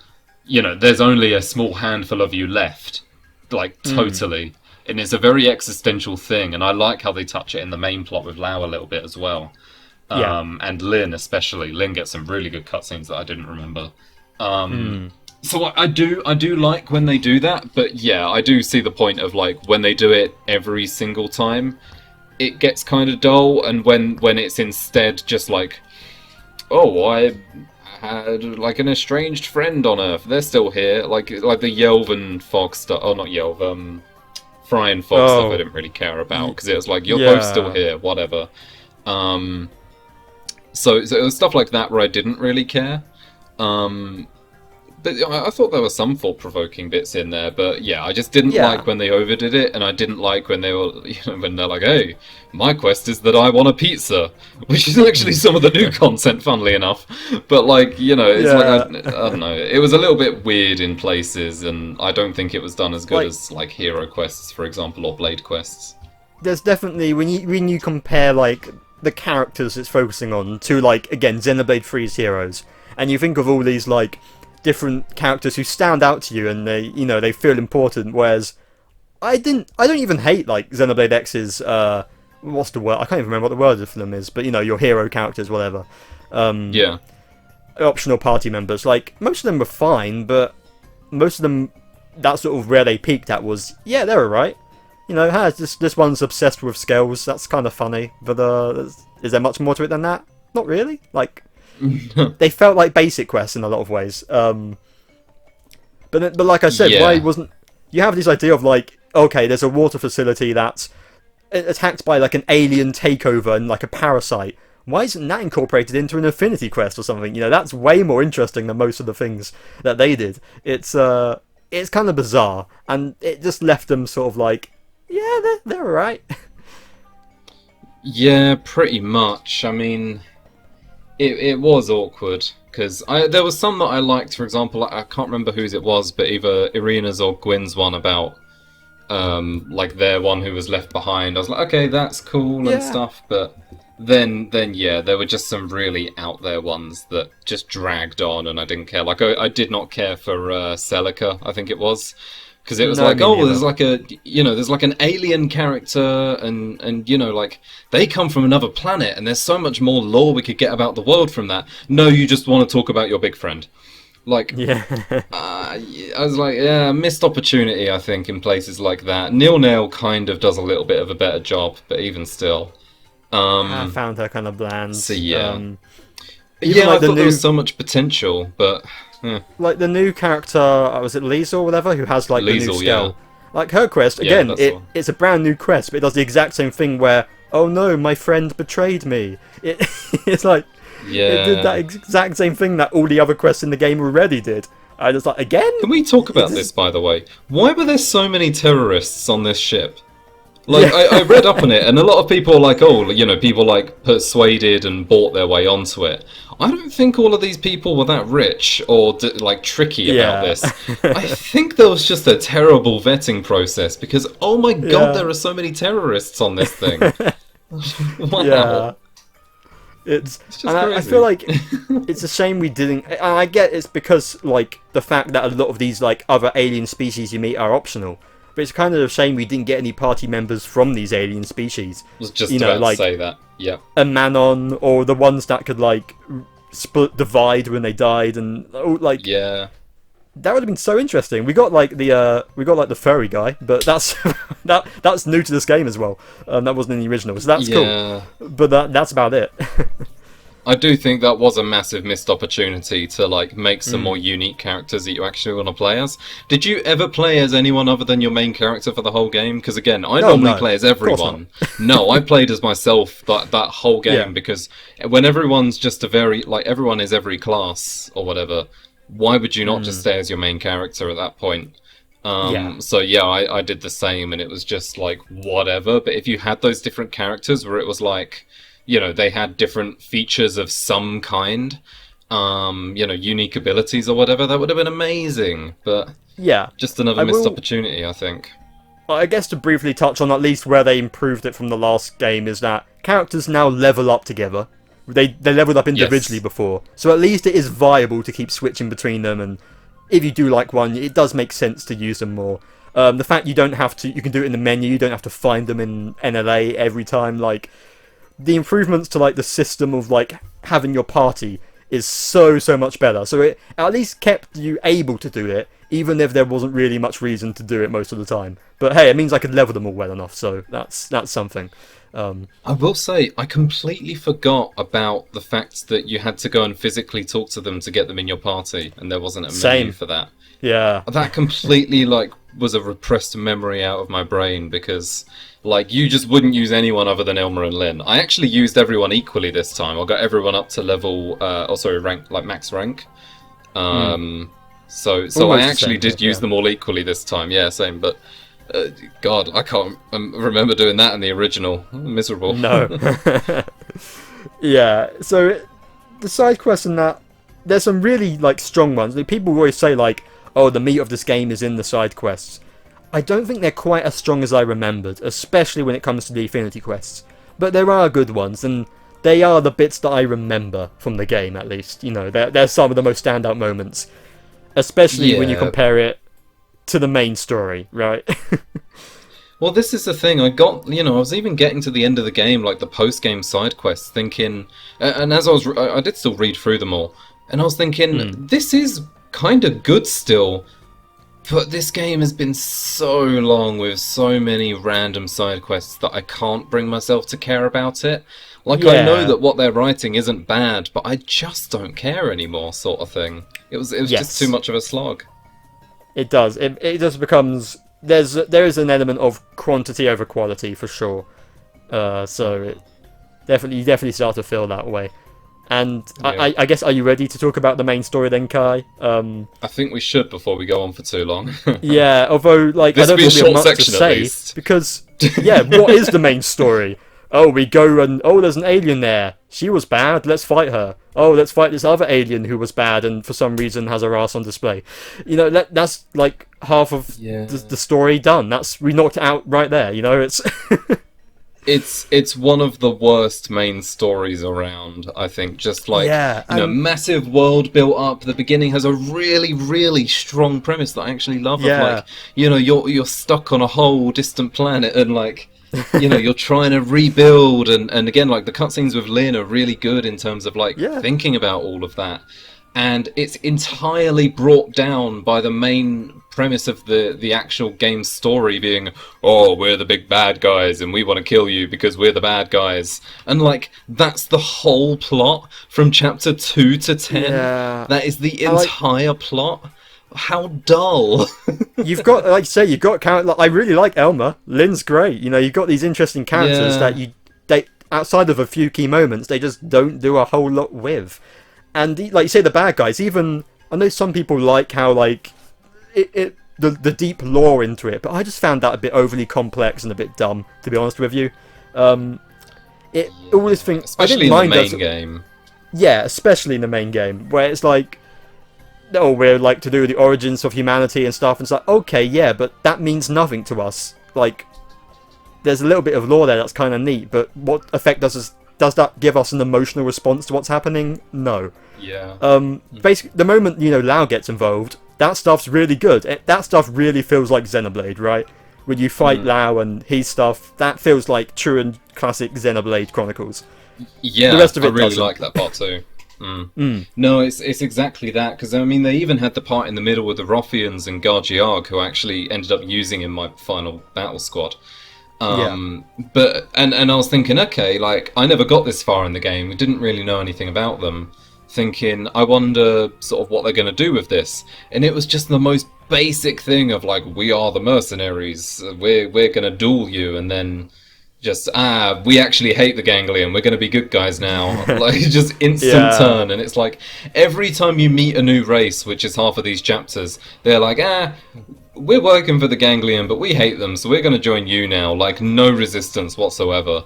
B: you know, there's only a small handful of you left. Like, totally. And it's a very existential thing, and I like how they touch it in the main plot with Lau a little bit as well.
A: Yeah.
B: And Lin especially. Lin gets some really good cutscenes that I didn't remember. So I do like when they do that, but yeah, I do see the point of, like, when they do it every single time, it gets kind of dull, and when it's instead just like, oh, I had, like, an estranged friend on Earth, they're still here, like the Yelv and Fog stuff, oh, not Yelv, Fry and Fog stuff I didn't really care about, because it was like, you're both still here, whatever. So it was stuff like that where I didn't really care. But I thought there were some thought-provoking bits in there, but yeah, I just didn't like when they overdid it, and I didn't like when they were, you know, when they're like, hey, my quest is that I want a pizza, which is actually some of the new content, funnily enough. But, like, you know, it's like, I don't know, it was a little bit weird in places, and I don't think it was done as good as, like, hero quests, for example, or blade quests.
A: There's definitely, when you compare, like, the characters it's focusing on to, like, again, Xenoblade 3's heroes, and you think of all these, like, different characters who stand out to you and they, you know, they feel important, whereas I don't even hate, like, Xenoblade X's, what's the word? I can't even remember what the word for them is, but, you know, your hero characters, whatever.
B: Yeah.
A: Optional party members. Like, most of them were fine, but most of them, that's sort of where they peaked at was, yeah, they're alright. You know, this one's obsessed with scales, that's kind of funny, but is there much more to it than that? Not really. Like, they felt like basic quests in a lot of ways. But like I said, why wasn't... You have this idea of, like, okay, there's a water facility that's attacked by, like, an alien takeover and, like, a parasite. Why isn't that incorporated into an Affinity quest or something? You know, that's way more interesting than most of the things that they did. It's kind of bizarre, and it just left them sort of like, yeah, they're alright.
B: Yeah, pretty much. I mean, it was awkward, because there was some that I liked. For example, I can't remember whose it was, but either Irina's or Gwyn's one about, like, their one who was left behind. I was like, okay, that's cool and stuff, but then yeah, there were just some really out there ones that just dragged on, and I didn't care. Like, I did not care for Celica, I think it was. Because it was like, oh, there's like there's like an alien character, and you know, like, they come from another planet, and there's so much more lore we could get about the world from that. No, you just want to talk about your big friend. Like, I was like, yeah, missed opportunity, I think, in places like that. Nil Nail kind of does a little bit of a better job, but even still.
A: I found her kind of bland.
B: So, yeah.
A: Like,
B: I thought there was so much potential, but...
A: Like, the new character, was it Liesel or whatever, who has, like, the new scale. Like, her quest, again, it's a brand new quest, but it does the exact same thing where, oh no, my friend betrayed me. It's like, it did that exact same thing that all the other quests in the game already did. I just like, again?
B: Can we talk about this, by the way? Why were there so many terrorists on this ship? Like, I read up on it, and a lot of people are like, oh, you know, people like persuaded and bought their way onto it. I don't think all of these people were that rich or like tricky about this. I think there was just a terrible vetting process because, oh my god, there are so many terrorists on this thing. Wow.
A: Yeah. It's just and I feel like it's a shame we didn't. And I get it's because like the fact that a lot of these like other alien species you meet are optional. But it's kind of a shame we didn't get any party members from these alien species.
B: I was just about
A: like,
B: to say that. Yeah.
A: A Manon, or the ones that could like divide when they died, and like
B: yeah,
A: that would have been so interesting. We got like the furry guy, but that's that's new to this game as well. That wasn't in the original, so that's cool. But that's about it.
B: I do think that was a massive missed opportunity to like make some more unique characters that you actually want to play as. Did you ever play as anyone other than your main character for the whole game? Because again, I normally play as everyone. No, I played as myself that whole game because when everyone's just everyone is every class or whatever, why would you not just stay as your main character at that point? So yeah, I did the same, and it was just like whatever. But if you had those different characters where it was like, you know, they had different features of some kind, you know, unique abilities or whatever, that would have been amazing. But yeah, just another missed opportunity, I think.
A: I guess to briefly touch on at least where they improved it from the last game is that characters now level up together. They leveled up individually before, so at least it is viable to keep switching between them, and if you do like one, it does make sense to use them more. The fact you don't have to, you can do it in the menu, you don't have to find them in NLA every time, like, the improvements to like the system of like having your party is so much better. So it at least kept you able to do it, even if there wasn't really much reason to do it most of the time. But hey, it means I could level them all well enough, so that's something.
B: I will say, I completely forgot about the fact that you had to go and physically talk to them to get them in your party, and there wasn't a menu for that.
A: Yeah.
B: That completely like was a repressed memory out of my brain because like you just wouldn't use anyone other than Elmer and Lynn. I actually used everyone equally this time. I got everyone up to level rank, like max rank. So I actually did use them all equally this time. Yeah, same, but God, I can't remember doing that in the original. Miserable.
A: No. Yeah, so the side quests and that, there's some really like strong ones. Like, people always say like, oh, the meat of this game is in the side quests. I don't think they're quite as strong as I remembered, especially when it comes to the Affinity quests. But there are good ones, and they are the bits that I remember from the game, at least. You know, they're some of the most standout moments. Especially when you compare it to the main story, right?
B: Well, this is the thing. I was even getting to the end of the game, like the post-game side quests, thinking... and as I did still read through them all, and I was thinking, this is kind of good still, but this game has been so long with so many random side quests that I can't bring myself to care about it. Like, I know that what they're writing isn't bad, but I just don't care anymore, sort of thing. It was just too much of a slog. It
A: does. It just becomes... There is an element of quantity over quality, for sure. So it you definitely start to feel that way. And I guess, are you ready to talk about the main story then, Kai?
B: I think we should before we go on for too long.
A: Yeah, although like I don't think we have much to say because what is the main story? Oh, we go and there's an alien there. She was bad. Let's fight her. Oh, let's fight this other alien who was bad and for some reason has her ass on display. You know, that's like half of the story done. We knocked it out right there. You know, it's.
B: It's one of the worst main stories around, I think. Just like, massive world built up. The beginning has a really, really strong premise that I actually love. Of like, you're stuck on a whole distant planet and like, you're trying to rebuild. And again, like the cutscenes with Lynn are really good in terms of like thinking about all of that. And it's entirely brought down by the main premise of the actual game's story being, oh, we're the big bad guys and we want to kill you because we're the bad guys. And like, that's the whole plot from chapter 2 to 10. Yeah. That is the entire plot. How dull.
A: You've got, like you say, you've got characters. I really like Elmer. Lynn's great. You know, you've got these interesting characters that they outside of a few key moments, they just don't do a whole lot with. And like you say, the bad guys, even I know some people like how like the the deep lore into it, but I just found that a bit overly complex and a bit dumb, to be honest with you. All this thing,
B: especially in the main game.
A: Yeah, especially in the main game, where it's like, oh, we're like to do the origins of humanity and stuff, and it's like, okay, yeah, but that means nothing to us. Like, there's a little bit of lore there that's kind of neat, but what effect does that give us an emotional response to what's happening? No.
B: Yeah.
A: Basically, the moment, Lao gets involved, that stuff's really good. That stuff really feels like Xenoblade, right? When you fight Lao and his stuff, that feels like true and classic Xenoblade Chronicles.
B: Yeah,
A: the rest of it
B: I really
A: doesn't.
B: like that part too. No, it's exactly that, because I mean they even had the part in the middle with the Rothians and Gargiarg, who I actually ended up using in my final battle squad. But and I was thinking, okay, like I never got this far in the game, we didn't really know anything about them. Thinking, I wonder sort of what they're going to do with this, and it was just the most basic thing of like, we are the mercenaries, we're going to duel you, and then just we actually hate the Ganglion, we're going to be good guys now. Like, just instant turn. And it's like every time you meet a new race, which is half of these chapters, they're like, we're working for the Ganglion, but we hate them, so we're going to join you now. Like, no resistance whatsoever.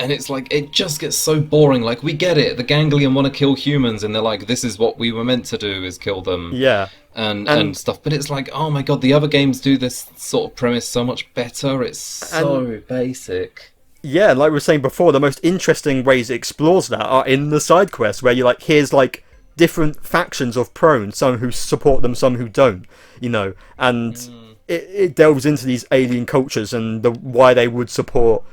B: And it's like, it just gets so boring. Like, we get it, the Ganglion want to kill humans, and they're like, this is what we were meant to do, is kill them.
A: Yeah.
B: And stuff, but it's like, oh my god, the other games do this sort of premise so much better. It's so basic.
A: Yeah, like we were saying before, the most interesting ways it explores that are in the side quests, where here's like different factions of prone, some who support them, some who don't, and it delves into these alien cultures and why they would support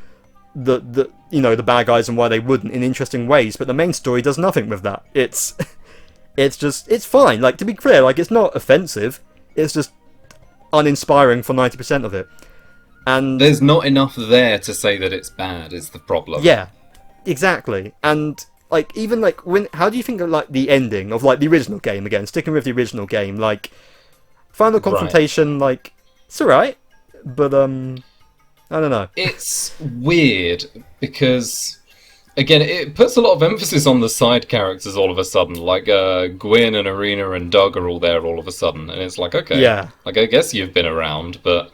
A: the bad guys and why they wouldn't in interesting ways. But the main story does nothing with that. It's fine. Like, to be clear, like, it's not offensive. It's just uninspiring for 90% of it. And
B: there's not enough there to say that it's bad, is the problem.
A: Yeah, exactly. And like, even like, how do you think of like the ending of like the original game again? Sticking with the original game, like final confrontation, like it's alright, but I don't know.
B: It's weird because, again, it puts a lot of emphasis on the side characters all of a sudden. Like, Gwyn and Arena and Doug are all there all of a sudden. And it's like, okay, like, I guess you've been around, but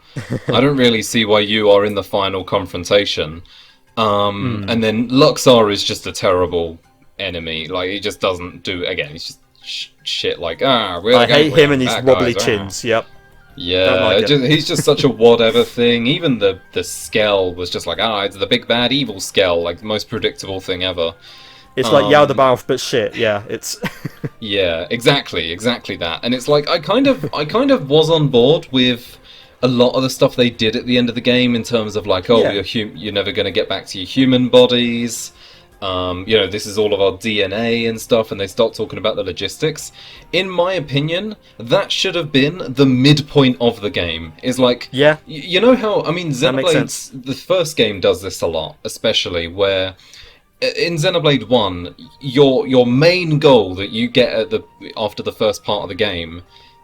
B: I don't really see why you are in the final confrontation. And then Luxar is just a terrible enemy. Like, he just doesn't do, again, he's just shit like,
A: I hate him and his wobbly chins, yep.
B: Yeah, he's just such a whatever thing. Even the Skell was just like, it's the big bad evil Skell, like the most predictable thing ever.
A: It's like Yaldabaoth, but shit. Yeah, it's
B: yeah, exactly that. And it's like I kind of was on board with a lot of the stuff they did at the end of the game in terms of like, you're never going to get back to your human bodies. This is all of our DNA and stuff, and they start talking about the logistics. In my opinion, that should have been the midpoint of the game. Is like, you know how, I mean, Xenoblade, the first game does this a lot, especially where in Xenoblade 1, your main goal that you get after the first part of the game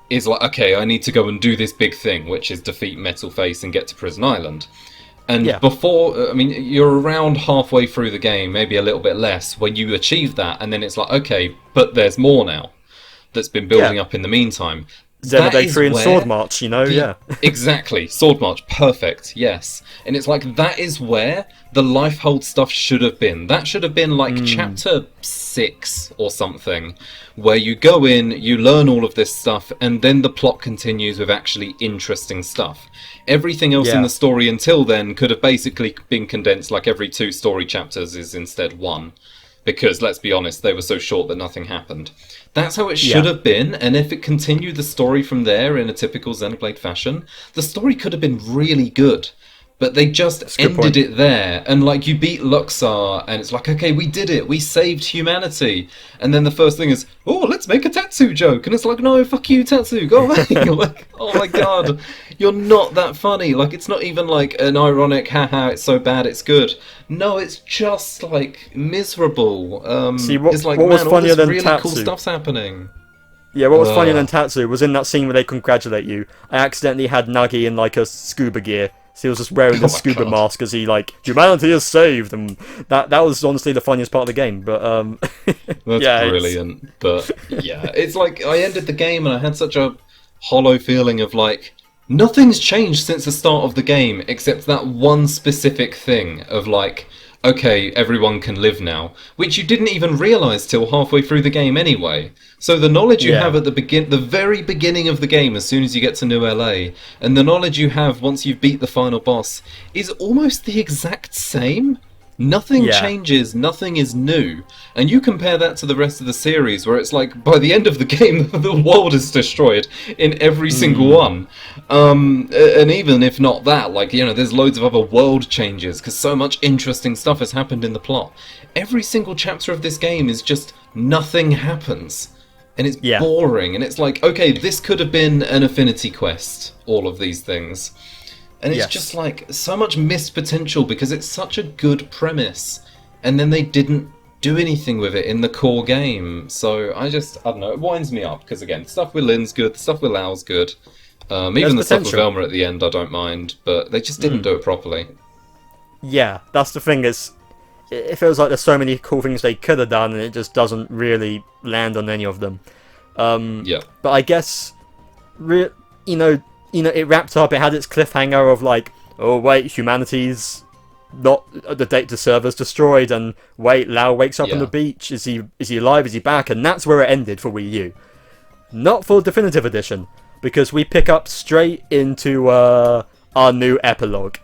B: is like, okay, I need to go and do this big thing, which is defeat Metal Face and get to Prison Island. And before, I mean, you're around halfway through the game, maybe a little bit less, when you achieve that, and then it's like, okay, but there's more now that's been building up in the meantime.
A: Xenoblade 3 and Sword March,
B: Exactly, Sword March, perfect, yes. And it's like, that is where the Lifehold stuff should have been. That should have been like chapter 6 or something, where you go in, you learn all of this stuff, and then the plot continues with actually interesting stuff. Everything else in the story until then could have basically been condensed, like every 2 story chapters is instead 1. Because, let's be honest, they were so short that nothing happened. That's how it should have been, and if it continued the story from there in a typical Xenoblade fashion, the story could have been really good. But they just ended it there, and like, you beat Luxar, and it's like, okay, we did it, we saved humanity. And then the first thing is, let's make a Tatsu joke, and it's like, no, fuck you, Tatsu, go away. Like, oh my god, you're not that funny. Like, it's not even like an ironic, haha, it's so bad, it's good. No, it's just like miserable.
A: See,
B: it's like,
A: what was
B: man,
A: funnier
B: all this
A: than
B: really
A: Tatsu?
B: cool stuff's happening.
A: Yeah, what was funnier than Tatsu was in that scene where they congratulate you. I accidentally had Nagi in like a scuba gear. So he was just wearing the scuba mask as he like, humanity is saved, and that was honestly the funniest part of the game. But
B: that's brilliant. But yeah, it's like I ended the game and I had such a hollow feeling of like, nothing's changed since the start of the game except that one specific thing of like, okay, everyone can live now, which you didn't even realise till halfway through the game anyway. So the knowledge you have at the very beginning of the game, as soon as you get to New LA, and the knowledge you have once you've beat the final boss, is almost the exact same. Nothing changes, nothing is new. And you compare that to the rest of the series, where it's like, by the end of the game, the world is destroyed in every single one. And even if not that, like, you know, there's loads of other world changes, because so much interesting stuff has happened in the plot. Every single chapter of this game is just, nothing happens. And it's boring, and it's like, okay, this could have been an affinity quest, all of these things. And it's just like so much missed potential because it's such a good premise, and then they didn't do anything with it in the core game. So I don't know, it winds me up because again, stuff with Lynn's good, the stuff with Lau's good, even the stuff with Velma at the end I don't mind, but they just didn't do it properly. Yeah,
A: that's the thing, is it feels like there's so many cool things they could have done and it just doesn't really land on any of them. But I guess, it wrapped up, it had its cliffhanger of like, oh wait, humanity's not, the data server's destroyed, and wait, Lau wakes up on the beach, is he alive, is he back? And that's where it ended for Wii U. Not for Definitive Edition, because we pick up straight into our new epilogue.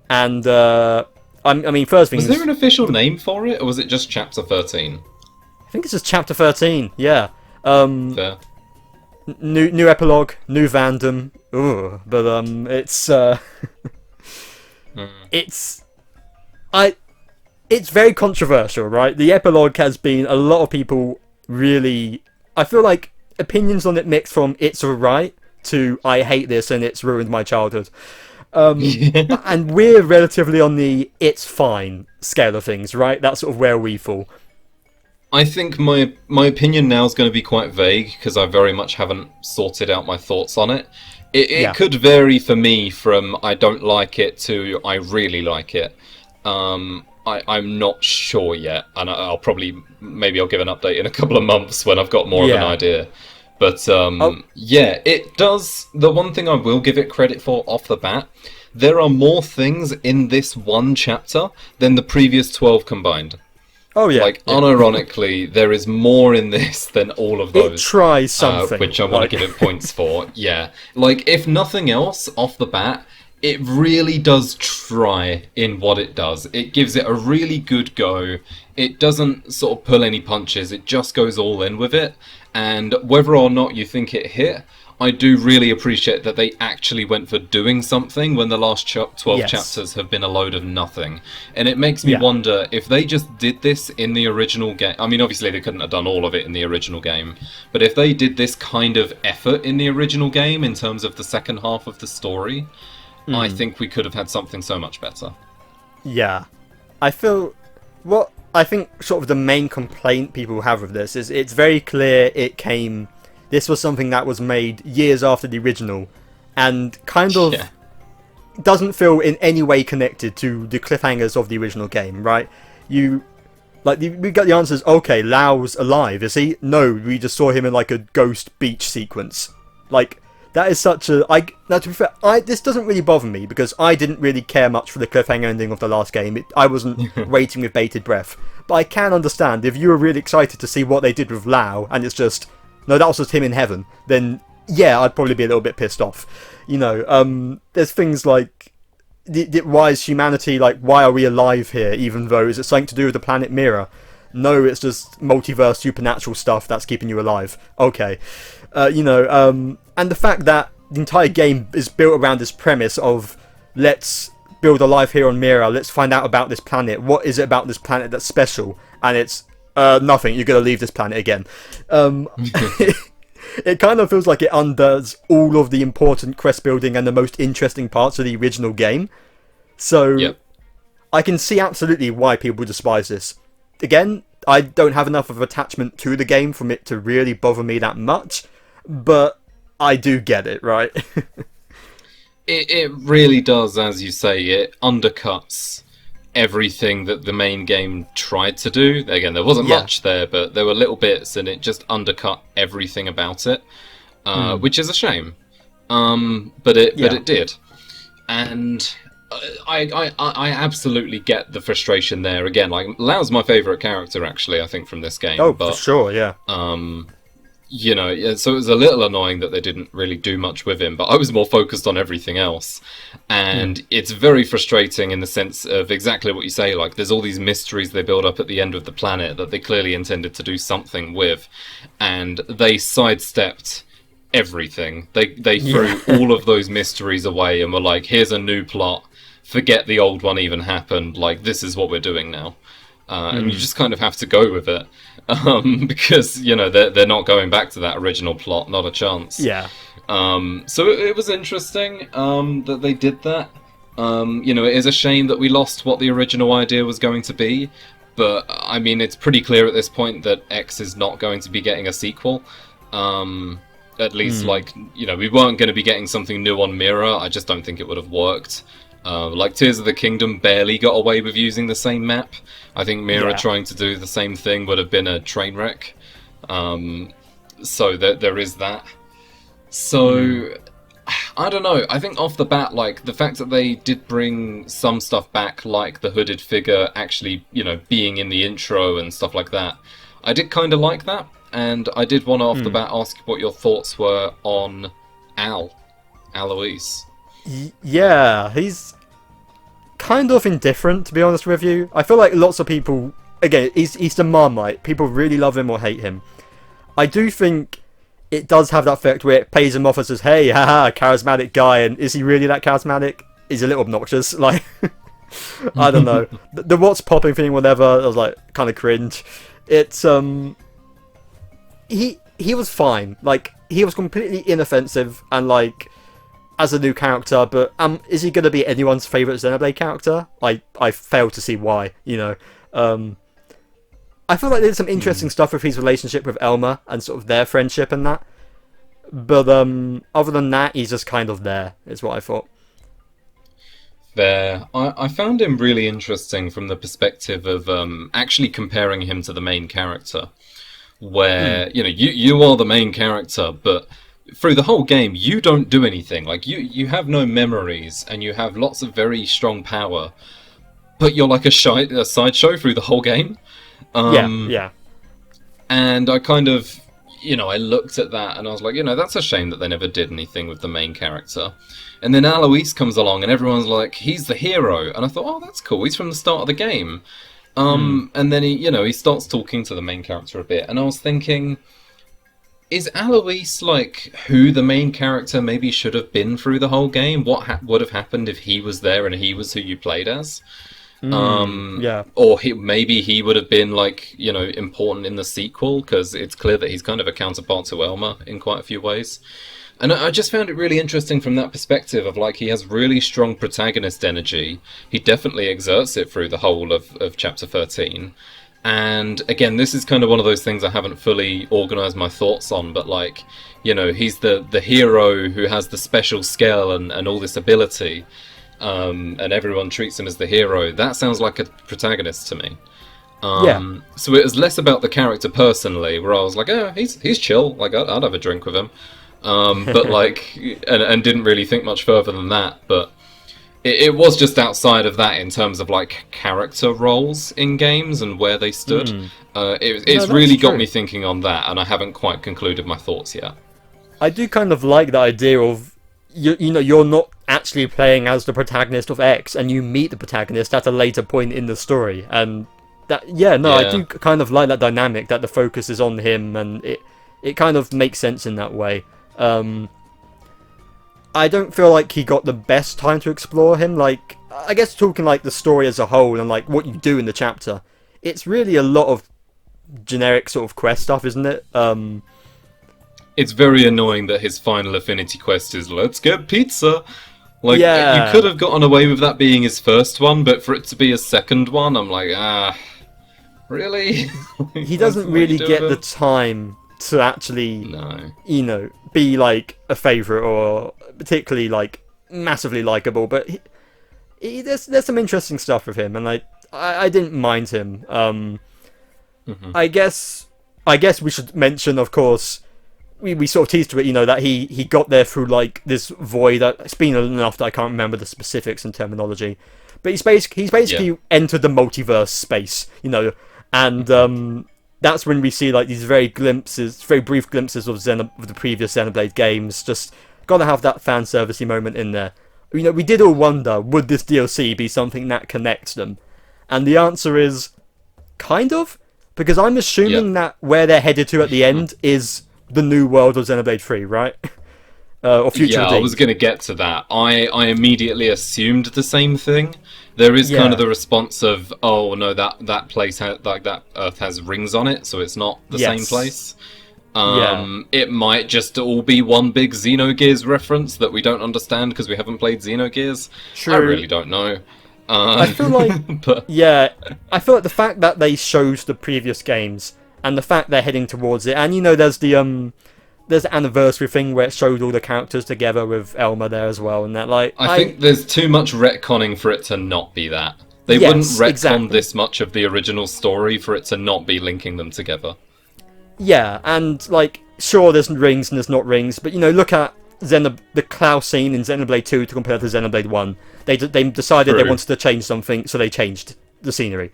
A: And, I mean, first thing...
B: Was there an official name for it, or was it just Chapter 13?
A: I think it's just Chapter 13, yeah.
B: Fair.
A: New epilogue, new fandom. Ooh, but it's it's very controversial, right? The epilogue has been, a lot of people really, I feel like opinions on it mixed from it's alright to I hate this and it's ruined my childhood. And we're relatively on the it's fine scale of things, right? That's sort of where we fall.
B: I think my opinion now is going to be quite vague because I very much haven't sorted out my thoughts on it. It could vary for me from I don't like it to I really like it. I'm not sure yet, and I'll maybe I'll give an update in a couple of months when I've got more of an idea. But it does. The one thing I will give it credit for off the bat, there are more things in this one chapter than the previous 12 combined.
A: Oh yeah.
B: Like, unironically, there is more in this than all of those.
A: It tries something.
B: Which I want to give it points for, yeah. Like, if nothing else, off the bat, it really does try in what it does. It gives it a really good go. It doesn't sort of pull any punches, it just goes all in with it. And whether or not you think it hit, I do really appreciate that they actually went for doing something when the last 12 chapters have been a load of nothing. And it makes me wonder if they just did this in the original game. I mean, obviously they couldn't have done all of it in the original game, but if they did this kind of effort in the original game in terms of the second half of the story, I think we could have had something so much better.
A: Yeah. I think sort of the main complaint people have with this is it's very clear this was something that was made years after the original, and kind of doesn't feel in any way connected to the cliffhangers of the original game, right? We got the answers, okay, Lau's alive, is he? No, we just saw him in like a ghost beach sequence. Like, that is such a... Now, to be fair, this doesn't really bother me, because I didn't really care much for the cliffhanger ending of the last game. I wasn't waiting with bated breath. But I can understand, if you were really excited to see what they did with Lau, and it's just... No, that was just him in heaven. Then, yeah, I'd probably be a little bit pissed off. There's things like, why is humanity, like, why are we alive here, even though, is it something to do with the planet Mirror? No, it's just multiverse supernatural stuff that's keeping you alive. Okay. And the fact that the entire game is built around this premise of, let's build a life here on Mirror, let's find out about this planet, what is it about this planet that's special? And it's, nothing, you're going to leave this planet again. It kind of feels like it undoes all of the important quest building and the most interesting parts of the original game. So, I can see absolutely why people despise this. Again, I don't have enough of attachment to the game for it to really bother me that much, but I do get it, right?
B: It really does, as you say, it undercuts everything that the main game tried to do. Again, there wasn't much there, but there were little bits, and it just undercut everything about it. which is a shame. But it did, and I absolutely get the frustration there. Again, like Lau's my favourite character, actually. I think from this game.
A: Oh, for sure, yeah.
B: You know, so it was a little annoying that they didn't really do much with him, but I was more focused on everything else. And it's very frustrating in the sense of exactly what you say, like there's all these mysteries they build up at the end of the planet that they clearly intended to do something with, and they sidestepped everything. They threw all of those mysteries away and were like, here's a new plot, forget the old one even happened, like this is what we're doing now. And you just kind of have to go with it. Because, you know, they're not going back to that original plot, not a chance.
A: Yeah.
B: So it was interesting that they did that. You know, it is a shame that we lost what the original idea was going to be, but, I mean, it's pretty clear at this point that X is not going to be getting a sequel. At least, like, you know, we weren't going to be getting something new on Mirror. I just don't think it would have worked. Like, Tears of the Kingdom barely got away with using the same map. I think Mirror trying to do the same thing would have been a train wreck. So there is that. So, I don't know. I think off the bat, like, the fact that they did bring some stuff back, like the hooded figure actually, you know, being in the intro and stuff like that, I did kind of like that. And I did want to, off the bat, ask what your thoughts were on Alois.
A: Yeah, he's kind of indifferent, to be honest with you. I feel like lots of people, again, he's the Marmite. People really love him or hate him. I do think it does have that effect where it pays him off as, hey, haha, charismatic guy, and is he really that charismatic? He's a little obnoxious, like, I don't know. The what's popping thing, whatever, I was like, kind of cringe. It's, he was fine. Like, he was completely inoffensive and, like, as a new character, but is he going to be anyone's favourite Xenoblade character? I fail to see why, you know. I feel like there's some interesting stuff with his relationship with Elma and sort of their friendship and that. But other than that, he's just kind of there, is what I thought.
B: There. I found him really interesting from the perspective of actually comparing him to the main character. Where, you know, you are the main character, but through the whole game, you don't do anything. Like, you have no memories, and you have lots of very strong power, but you're like a sideshow through the whole game.
A: Yeah.
B: And I kind of, you know, I looked at that, and I was like, you know, that's a shame that they never did anything with the main character. And then Alois comes along, and everyone's like, he's the hero. And I thought, oh, that's cool, he's from the start of the game. And then he starts talking to the main character a bit, and I was thinking, is Alois like who the main character maybe should have been through the whole game? What would have happened if he was there and he was who you played as?
A: Yeah.
B: Or maybe he would have been like, you know, important in the sequel, because it's clear that he's kind of a counterpart to Elma in quite a few ways. And I just found it really interesting from that perspective of, like, he has really strong protagonist energy. He definitely exerts it through the whole of Chapter 13. And, again, this is kind of one of those things I haven't fully organised my thoughts on, but, like, you know, he's the hero who has the special skill and all this ability, and everyone treats him as the hero. That sounds like a protagonist to me. So it was less about the character personally, where I was like, oh, he's chill, like, I'd have a drink with him. But like, and didn't really think much further than that. But it was just outside of that in terms of like character roles in games and where they stood. It's really got me thinking on that, and I haven't quite concluded my thoughts yet.
A: I do kind of like the idea of you know, you're not actually playing as the protagonist of X, and you meet the protagonist at a later point in the story, and that I do kind of like that dynamic, that the focus is on him, and it kind of makes sense in that way. I don't feel like he got the best time to explore him. Like, I guess talking like the story as a whole and like what you do in the chapter, it's really a lot of generic sort of quest stuff, isn't it?
B: It's very annoying that his final affinity quest is let's get pizza. Like, you could have gotten away with that being his first one, but for it to be a second one, I'm like, really?
A: He doesn't really get the time to actually, you know, be like a favourite or particularly like massively likable, but there's some interesting stuff with him, and like I didn't mind him. I guess we should mention, of course, we sort of teased to it, that he got there through like this void. It's been enough that I can't remember the specifics and terminology, but he's basically entered the multiverse space, and that's when we see like these very brief glimpses of the previous Xenoblade games. Just gotta have that fan servicey moment in there. We did all wonder, would this DLC be something that connects them? And the answer is kind of, because I'm assuming that where they're headed to at the end is the new world of Xenoblade 3, right? Or Future
B: Yeah, I was going to get to that. I immediately assumed the same thing. There is kind of the response of, oh no, that place that Earth has rings on it, so it's not the same place. It might just all be one big Xenogears reference that we don't understand because we haven't played Xenogears. True. I really don't know.
A: I feel like, I feel like the fact that they showed the previous games and the fact they're heading towards it, and there's the anniversary thing where it showed all the characters together with Elma there as well, and that I
B: think there's too much retconning for it to not be that. They wouldn't retcon this much of the original story for it to not be linking them together. Yeah,
A: and sure, there's rings and there's not rings, but look at the Klaus scene in Xenoblade 2 to compare to Xenoblade 1. They decided they wanted to change something, so they changed the scenery.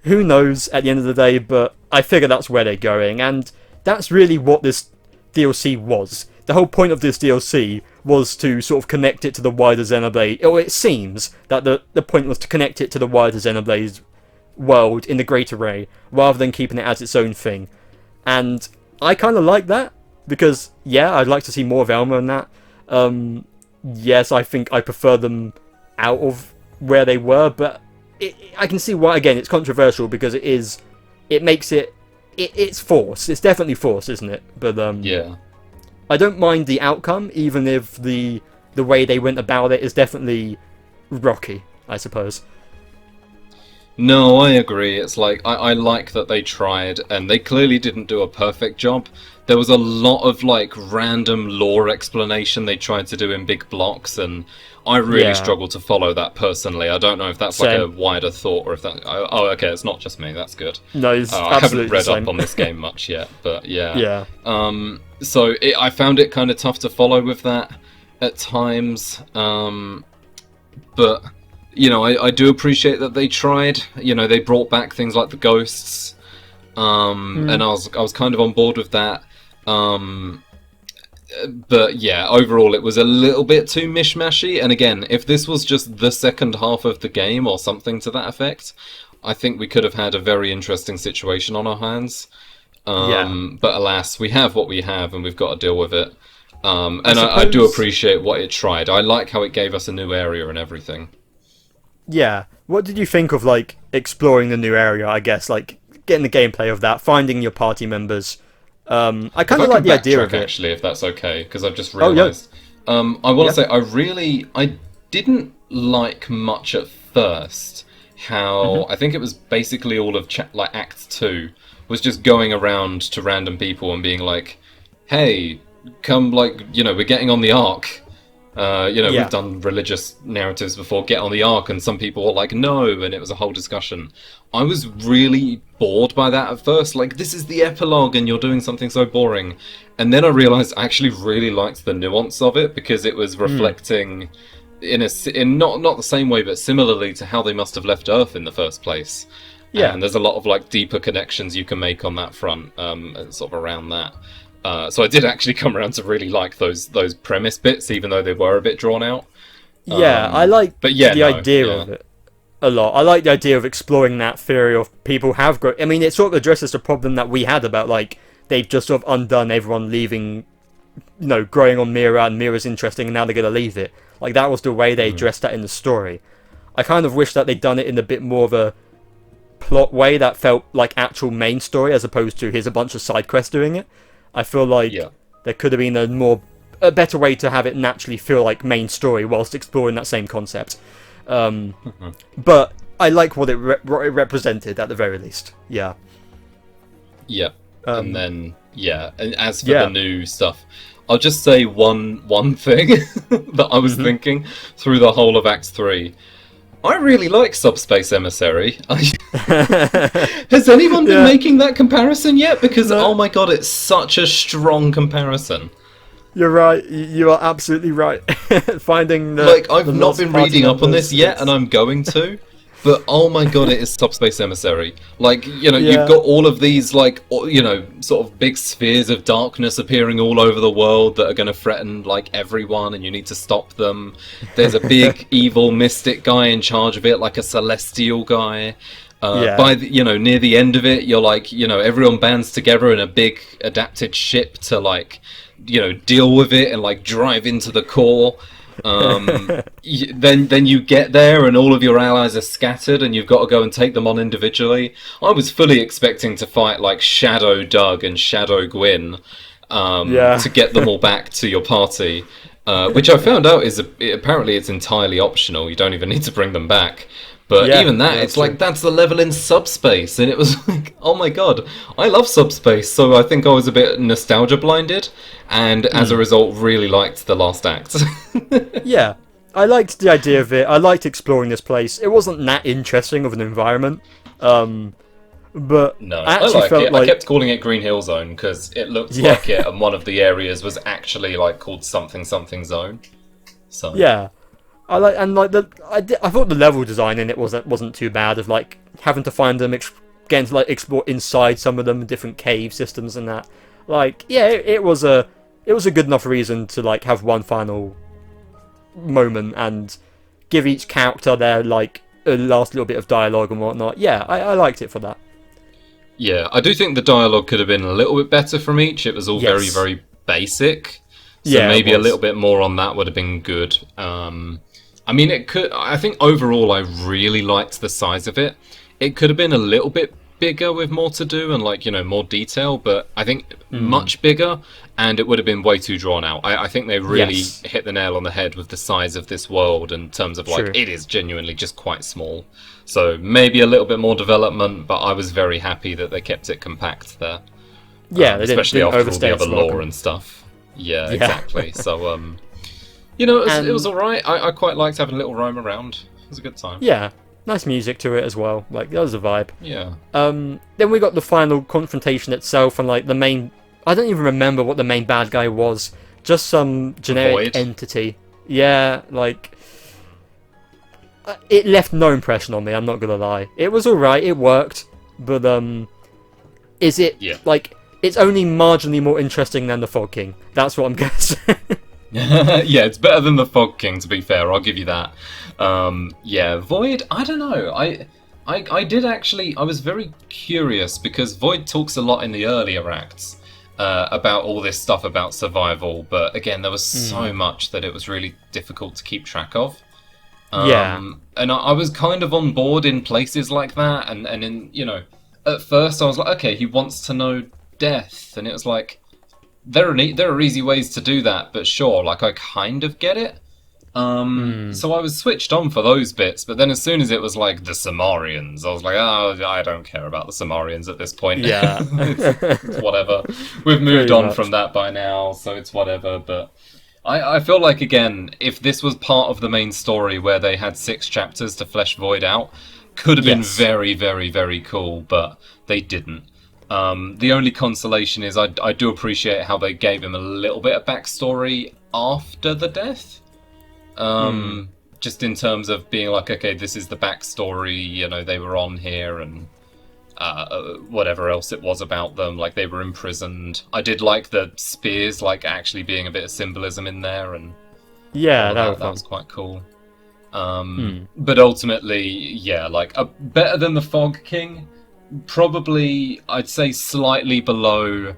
A: Who knows at the end of the day, but I figure that's where they're going, and that's really what this DLC was. The whole point of this DLC was to sort of connect it to the wider Xenoblade, or it seems that the point was to connect it to the wider Xenoblade world in the great array, rather than keeping it as its own thing. And I kind of like that, because, I'd like to see more of Elma in that. Yes, I think I prefer them out of where they were, but I can see why, again, it's controversial, because it makes it's forced. It's definitely forced, isn't it? But, I don't mind the outcome, even if the way they went about it is definitely rocky, I suppose.
B: No, I agree. It's like, I like that they tried, and they clearly didn't do a perfect job. There was a lot of, random lore explanation they tried to do in big blocks, and I really struggle to follow that personally. I don't know if that's
A: Same.
B: a wider thought, or if that... Oh, okay, it's not just me. That's good.
A: No, it's
B: I haven't read
A: same.
B: up on this game much yet, but so I found it kind of tough to follow with that at times, but... I do appreciate that they tried. They brought back things like the ghosts, and I was kind of on board with that. But overall it was a little bit too mishmashy. And again, if this was just the second half of the game or something to that effect, I think we could have had a very interesting situation on our hands. But alas, we have what we have, and we've got to deal with it. And I do appreciate what it tried. I like how it gave us a new area and everything.
A: Yeah. What did you think of, exploring the new area, I guess? Getting the gameplay of that, finding your party members. I kind of like the idea of it.
B: Actually, if that's okay, because I've just realised. I want to say, I didn't like much at first how... I think it was basically all of, Act 2 was just going around to random people and being like, hey, come, we're getting on the Ark. We've done religious narratives before, get on the Ark, and some people were like, no, and it was a whole discussion. I was really bored by that at first, this is the epilogue and you're doing something so boring. And then I realised I actually really liked the nuance of it, because it was reflecting in not the same way, but similarly to how they must have left Earth in the first place. Yeah. And there's a lot of deeper connections you can make on that front, sort of around that. So I did actually come around to really like those premise bits, even though they were a bit drawn out.
A: I like the idea of it a lot. I like the idea of exploring that theory of people have grown. I mean, it sort of addresses the problem that we had about, they've just sort of undone everyone leaving, growing on Mira, and Mira's interesting, and now they're going to leave it. That was the way they addressed that in the story. I kind of wish that they'd done it in a bit more of a plot way that felt like actual main story, as opposed to here's a bunch of side quests doing it. I feel like there could have been a better way to have it naturally feel like main story whilst exploring that same concept. But I like what it represented at the very least. Yeah.
B: Yeah. And then and as for the new stuff, I'll just say one thing that I was thinking through the whole of Act 3. I really like Subspace Emissary. Has anyone been making that comparison yet? Because,
A: No.
B: oh my god, it's such a strong comparison.
A: You're right. You are absolutely right. Finding the
B: Like, I've
A: the
B: not
A: lost
B: been
A: party
B: reading up on
A: numbers,
B: this yet,
A: it's-
B: and I'm going to. But oh my god, it is Subspace Emissary. Like, you know,
A: Yeah.
B: you've got all of these, like, you know, sort of big spheres of darkness appearing all over the world that are going to threaten, like, everyone, and you need to stop them. There's a big evil mystic guy in charge of it, like a celestial guy.
A: Yeah.
B: By the, you know, near the end of it, you're like, you know, everyone bands together in a big adapted ship to, like, you know, deal with it and, like, drive into the core. Then you get there and all of your allies are scattered and you've got to go and take them on individually. I was fully expecting to fight like Shadow Doug and Shadow Gwyn to get them all back to your party, which I found out is apparently it's entirely optional. You don't even need to bring them back. But even that, it's like, that's the level in Subspace. And it was like, oh my god, I love Subspace. So I think I was a bit nostalgia blinded. And as a result, really liked the last act.
A: Yeah. I liked the idea of it. I liked exploring this place. It wasn't that interesting of an environment. But
B: No,
A: I
B: I
A: actually
B: like
A: felt
B: it.
A: like...
B: I kept calling it Green Hill Zone because it looked like it. And one of the areas was actually like called something something zone. So
A: Yeah. I thought the level design in it wasn't too bad, of like having to find them, getting to like explore inside some of them, different cave systems and that. Like, yeah, it was a good enough reason to like have one final moment and give each character their like a last little bit of dialogue and whatnot. Yeah, I liked it for that.
B: yeah, I do think the dialogue could have been a little bit better from each. It was all very, very basic. So
A: Yeah, it
B: maybe a
A: was.
B: little bit more on that would have been good. I mean, it could. I think overall, I really liked the size of it. It could have been a little bit bigger with more to do and like, you know, more detail, but I think much bigger, and it would have been way too drawn out. I think they really hit the nail on the head with the size of this world in terms of like,
A: True.
B: it is genuinely just quite small. So maybe a little bit more development, but I was very happy that they kept it compact there.
A: Yeah, they
B: especially
A: didn't
B: after all
A: overstay
B: the
A: its
B: other lore
A: welcome.
B: and stuff. Yeah,
A: Yeah.
B: exactly. So, you know, it was
A: And-
B: alright. I quite liked having a little roam around. It was a good time.
A: Yeah, nice music to it as well. Like, that was a vibe.
B: Yeah.
A: Then we got the final confrontation itself, and like the main... I don't even remember what the main bad guy was. Just some generic
B: Void.
A: entity. Yeah, like... It left no impression on me, I'm not gonna lie. It was alright, it worked, but is it,
B: Yeah.
A: like... It's only marginally more interesting than the Fog King. That's what I'm gonna say.
B: Yeah, it's better than the Fog King, to be fair. I'll give you that. Yeah, Void, I don't know. I did actually... I was very curious, because Void talks a lot in the earlier acts about all this stuff about survival, but again, there was so much that it was really difficult to keep track of.
A: Yeah.
B: And I was kind of on board in places like that, and in, you know, at first I was like, okay, he wants to know death, and it was like, there are easy ways to do that, but sure, like, I kind of get it. So I was switched on for those bits, but then as soon as it was like the Samarians, I was like, oh, I don't care about the Samarians at this point.
A: Yeah.
B: It's whatever. We've moved
A: Pretty
B: on
A: much.
B: from that by now, so it's whatever, but I feel like, again, if this was part of the main story where they had 6 chapters to flesh Void out, could have been
A: Yes.
B: very, very, very cool, but they didn't. The only consolation is I do appreciate how they gave him a little bit of backstory after the death. Just in terms of being like, okay, this is the backstory, you know, they were on here and whatever else it was about them, like they were imprisoned. I did like the spears, like actually being a bit of symbolism in there, and
A: Yeah,
B: all
A: that was
B: that
A: fun.
B: was quite cool. But ultimately, yeah, like better than the Fog King. Probably, I'd say slightly below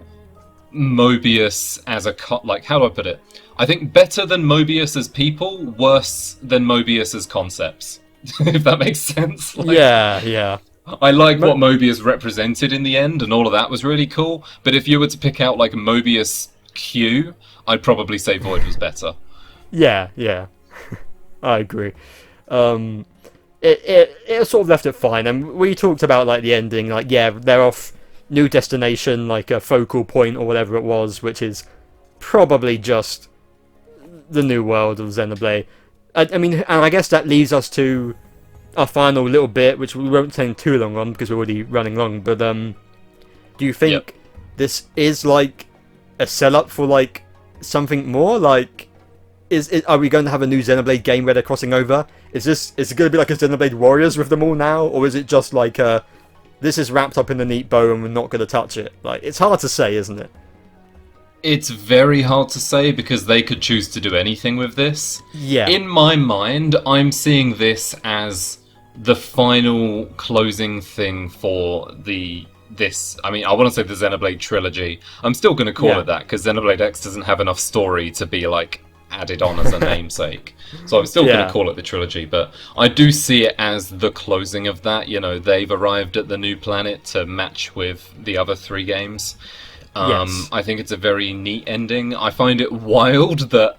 B: Mobius as a like, how do I put it? I think better than Mobius as people, worse than Mobius as concepts. If that makes sense. Like,
A: Yeah.
B: I like what Mobius represented in the end, and all of that was really cool. But if you were to pick out like Mobius Q, I'd probably say Void was better.
A: Yeah. I agree. It sort of left it fine, and we talked about like the ending, like yeah, they're off new destination, like a focal point or whatever it was, which is probably just the new world of Xenoblade. I mean, and I guess that leads us to our final little bit, which we won't take too long on because we're already running long. But do you think this is like a setup for like something more? Like, are we going to have a new Xenoblade game where they're crossing over? Is it going to be like a Xenoblade Warriors with them all now, or is it just like this is wrapped up in a neat bow and we're not going to touch it? Like, it's hard to say, isn't it?
B: It's very hard to say because they could choose to do anything with this.
A: Yeah.
B: In my mind, I'm seeing this as the final closing thing for this. I mean, I want to say the Xenoblade trilogy. I'm still going to call it that because Xenoblade X doesn't have enough story to be like added on as a namesake. So I'm still going to call it the trilogy, but I do see it as the closing of that. You know, they've arrived at the new planet to match with the other 3 games. I think it's a very neat ending. I find it wild that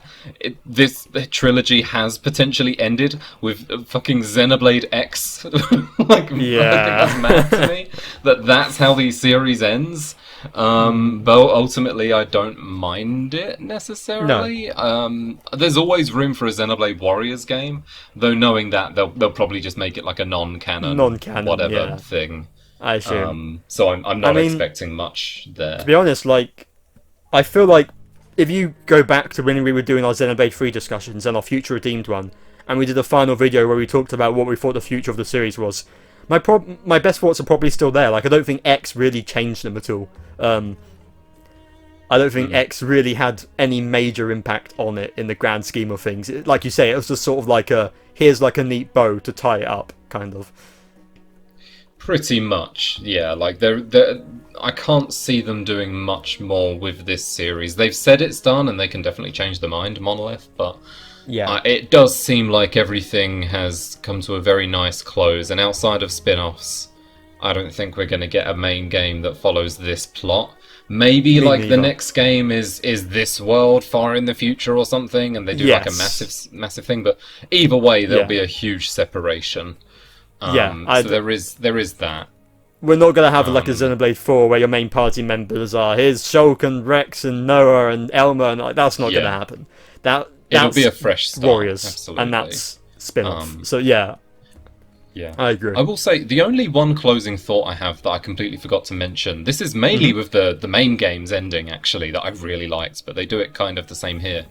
B: this trilogy has potentially ended with fucking Xenoblade X. I think that's mad to me. That's how the series ends. But ultimately, I don't mind it necessarily. No. There's always room for a Xenoblade Warriors game, though knowing that they'll probably just make it like a non-canon whatever thing.
A: I assume.
B: So I'm not expecting much there.
A: To be honest, like, I feel like if you go back to when we were doing our Xenoblade 3 discussions and our Future Redeemed one, and we did a final video where we talked about what we thought the future of the series was, my best thoughts are probably still there. Like, I don't think X really changed them at all. I don't think X really had any major impact on it in the grand scheme of things. Like you say, it was just sort of like here's like a neat bow to tie it up, kind of.
B: Pretty much, yeah. Like I can't see them doing much more with this series. They've said it's done, and they can definitely change their mind, Monolith. But it does seem like everything has come to a very nice close. And outside of spin-offs, I don't think we're going to get a main game that follows this plot. Maybe the next game is this world far in the future or something, and they do like a massive thing. But either way, there'll be a huge separation. So there is that.
A: We're not going to have like a Xenoblade 4 where your main party members are here's Shulk and Rex and Noah and Elmer, and like, that's not going to happen. It'll
B: be a fresh start,
A: Warriors,
B: absolutely.
A: And that's spin-off. So yeah, I agree.
B: I will say the only one closing thought I have that I completely forgot to mention. This is mainly with the main game's ending actually that I really liked, but they do it kind of the same here.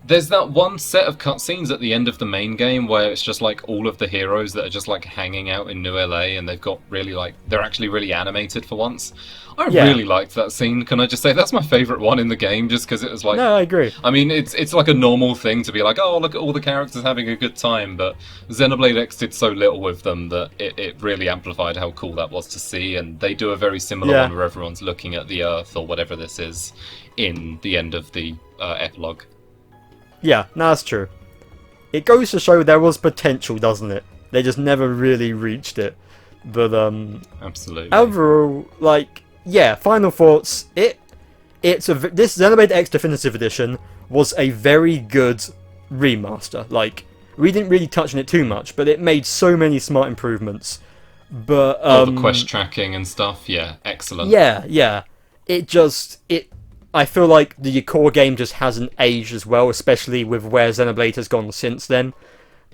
B: There's that one set of cutscenes at the end of the main game where it's just like all of the heroes that are just like hanging out in New LA, and they've got really like they're actually really animated for once. I really liked that scene. Can I just say that's my favourite one in the game, just because it was like.
A: No, I agree.
B: I mean, it's like a normal thing to be like, oh, look at all the characters having a good time, but Xenoblade X did so little with them that it really amplified how cool that was to see, and they do a very similar one where everyone's looking at the Earth or whatever this is in the end of the epilogue.
A: Yeah, no, that's true. It goes to show there was potential, doesn't it? They just never really reached it. But
B: absolutely.
A: Overall, like, final thoughts. This Xenoblade X Definitive Edition was a very good remaster. Like, we didn't really touch on it too much, but it made so many smart improvements. But
B: all the quest tracking and stuff, excellent.
A: Yeah. I feel like the core game just hasn't aged as well, especially with where Xenoblade has gone since then.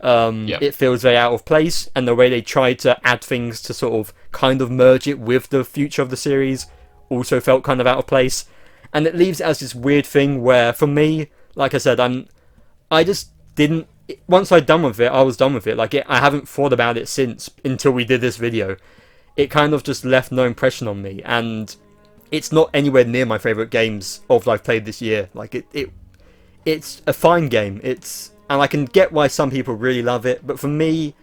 A: It feels very out of place, and the way they tried to add things to sort of kind of merge it with the future of the series also felt kind of out of place. And it leaves it as this weird thing where, for me, like I said, I just didn't. Once I'd done with it, I was done with it. Like I haven't thought about it since until we did this video. It kind of just left no impression on me, and it's not anywhere near my favourite games I've played this year. Like it's a fine game. And I can get why some people really love it, but for me,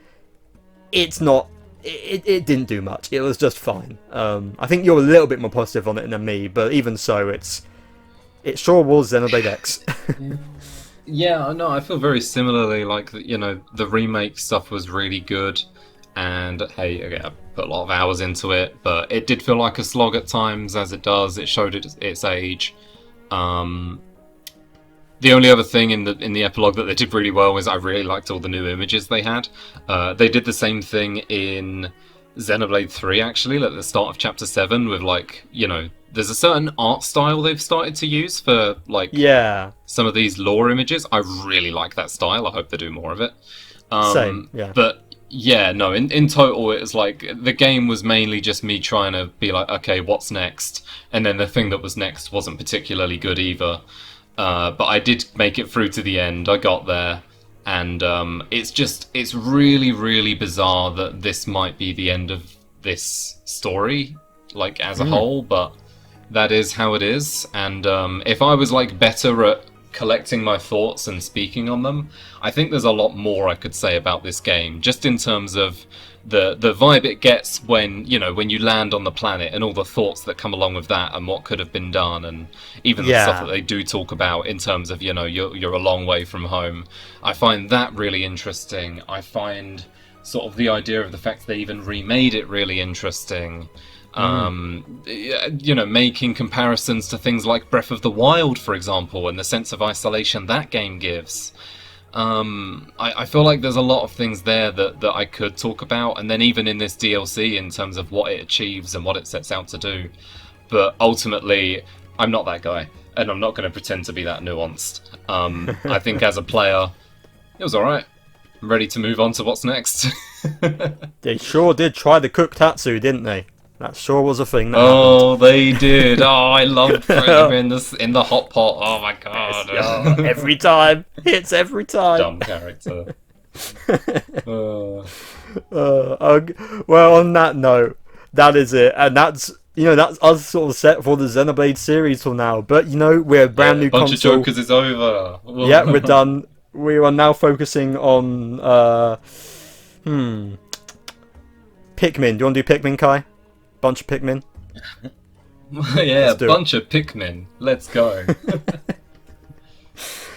A: it's not. It didn't do much. It was just fine. I think you're a little bit more positive on it than me, but even so, it sure was Xenoblade X.
B: Yeah, no, I feel very similarly. Like, you know, the remake stuff was really good. And hey, again, I put a lot of hours into it, but it did feel like a slog at times, as it does. It showed its age. The only other thing in the epilogue that they did really well was I really liked all the new images they had. They did the same thing in Xenoblade 3, actually, at the start of Chapter 7, with like, you know, there's a certain art style they've started to use for like some of these lore images. I really like that style. I hope they do more of it.
A: Same, yeah.
B: But Yeah, no, in total it was like the game was mainly just me trying to be like, okay, what's next? And then the thing that was next wasn't particularly good either. But I did make it through to the end. I got there. And it's really, really bizarre that this might be the end of this story, like, as a whole, but that is how it is. And if I was, like, better at collecting my thoughts and speaking on them, I think there's a lot more I could say about this game, just in terms of the vibe it gets when you land on the planet and all the thoughts that come along with that and what could have been done, and even the stuff that they do talk about in terms of you're a long way from home. I find that really interesting. I find sort of the idea of the fact they even remade it really interesting. Making comparisons to things like Breath of the Wild, for example, and the sense of isolation that game gives. I feel like there's a lot of things there that I could talk about, and then even in this DLC in terms of what it achieves and what it sets out to do. But ultimately, I'm not that guy, and I'm not going to pretend to be that nuanced. I think as a player, it was alright. I'm ready to move on to what's next.
A: They sure did try the cook tatsu, didn't they? That sure was a thing.
B: They did. Oh, I loved putting him in the hot pot. Oh my god.
A: Yes, every time. Hits every time.
B: Dumb character.
A: Well, on that note, that is it. And that's us sort of set for the Xenoblade series for now. But, we're a brand new console.
B: BunchaJokahs is over.
A: Yeah, we're done. We are now focusing on, Pikmin. Do you want to do Pikmin, Kai? Bunch of Pikmin?
B: Yeah, bunch of Pikmin. Let's go.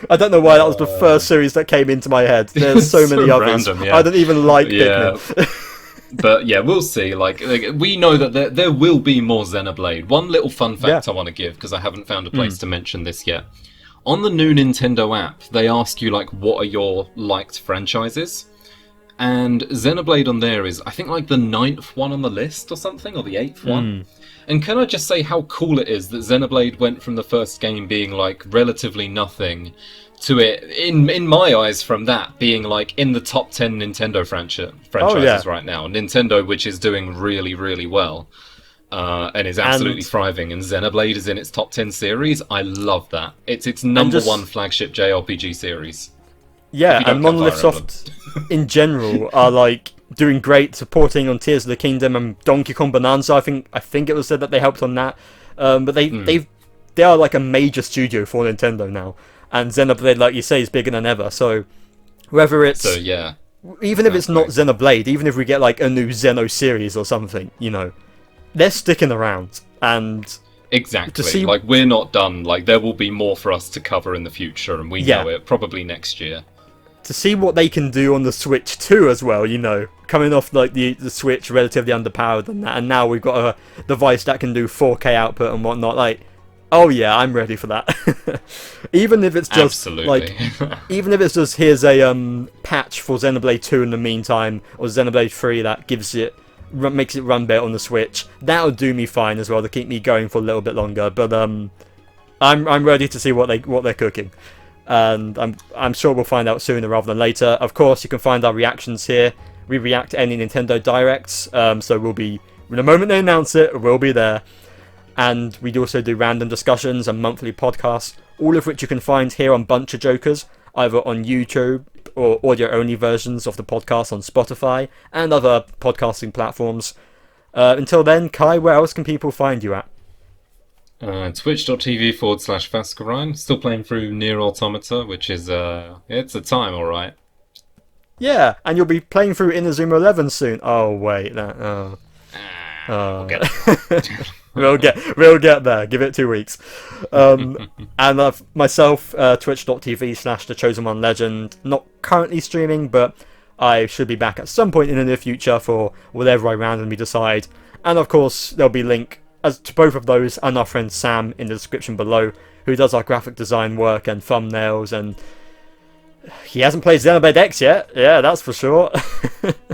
A: I don't know why that was the first series that came into my head. There's so many others.
B: Random, yeah.
A: I don't even like Pikmin.
B: But yeah, we'll see. Like we know that there will be more Xenoblade. One little fun fact I want to give, because I haven't found a place to mention this yet. On the new Nintendo app, they ask you, like, what are your liked franchises? And Xenoblade on there is, I think, like the 9th one on the list or something, or the 8th one. And can I just say how cool it is that Xenoblade went from the first game being, like, relatively nothing to it, in my eyes, from that being, like, in the top 10 Nintendo franchises right now. Nintendo, which is doing really, really well. And is absolutely thriving, and Xenoblade is in its top 10 series. I love that. It's its number one flagship JRPG series.
A: Yeah, and Monolith Soft in general are like doing great, supporting on Tears of the Kingdom and Donkey Kong Bonanza. I think it was said that they helped on that. But they are like a major studio for Nintendo now, and Xenoblade, like you say, is bigger than ever. So whether it's even if it's not Xenoblade, even if we get like a new Xeno series or something, they're sticking around. And
B: exactly, like, we're not done. Like, there will be more for us to cover in the future, and we know it, probably next year.
A: To see what they can do on the Switch too as well, coming off like the Switch relatively underpowered and that, and now we've got a device that can do 4K output and whatnot. Like, oh yeah, I'm ready for that. Even if it's just even if it's just here's a patch for Xenoblade 2 in the meantime, or Xenoblade 3 that makes it run better on the Switch, that'll do me fine as well to keep me going for a little bit longer. But I'm ready to see what they're cooking. And I'm sure we'll find out sooner rather than later. Of course, you can find our reactions here. We react to any Nintendo Directs, so we'll be, the moment they announce it, we'll be there. And we also do random discussions and monthly podcasts, all of which you can find here on BunchaJokahs, either on YouTube or audio-only versions of the podcast on Spotify and other podcasting platforms. Until then, Kai, where else can people find you at?
B: Twitch.tv/Fascurreyn. Still playing through Nier Automata, which is, it's a time, alright.
A: Yeah, and you'll be playing through Inazuma 11 soon. Oh, wait.
B: We'll get
A: we'll get there. Give it 2 weeks. And myself, twitch.tv/TheChosenOneLegend. Not currently streaming, but I should be back at some point in the near future for whatever I randomly decide. And of course, there'll be link to both of those and our friend Samm in the description below, who does our graphic design work and thumbnails, and he hasn't played Xenoblade X yet. Yeah, that's for sure.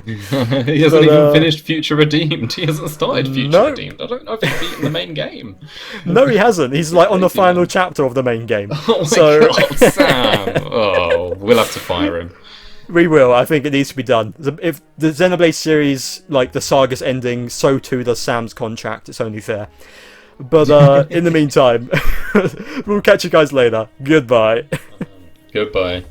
B: He hasn't even finished Future Redeemed. He hasn't started Future Redeemed. I don't know if he's beaten the main game.
A: No, he hasn't. He's like on the final chapter of the main game.
B: Oh my god, Sam! Oh, we'll have to fire him.
A: We will. I think it needs to be done. If the Xenoblade series, like the saga's ending, so too does Samm's contract. It's only fair. But in the meantime, we'll catch you guys later. Goodbye.
B: Goodbye.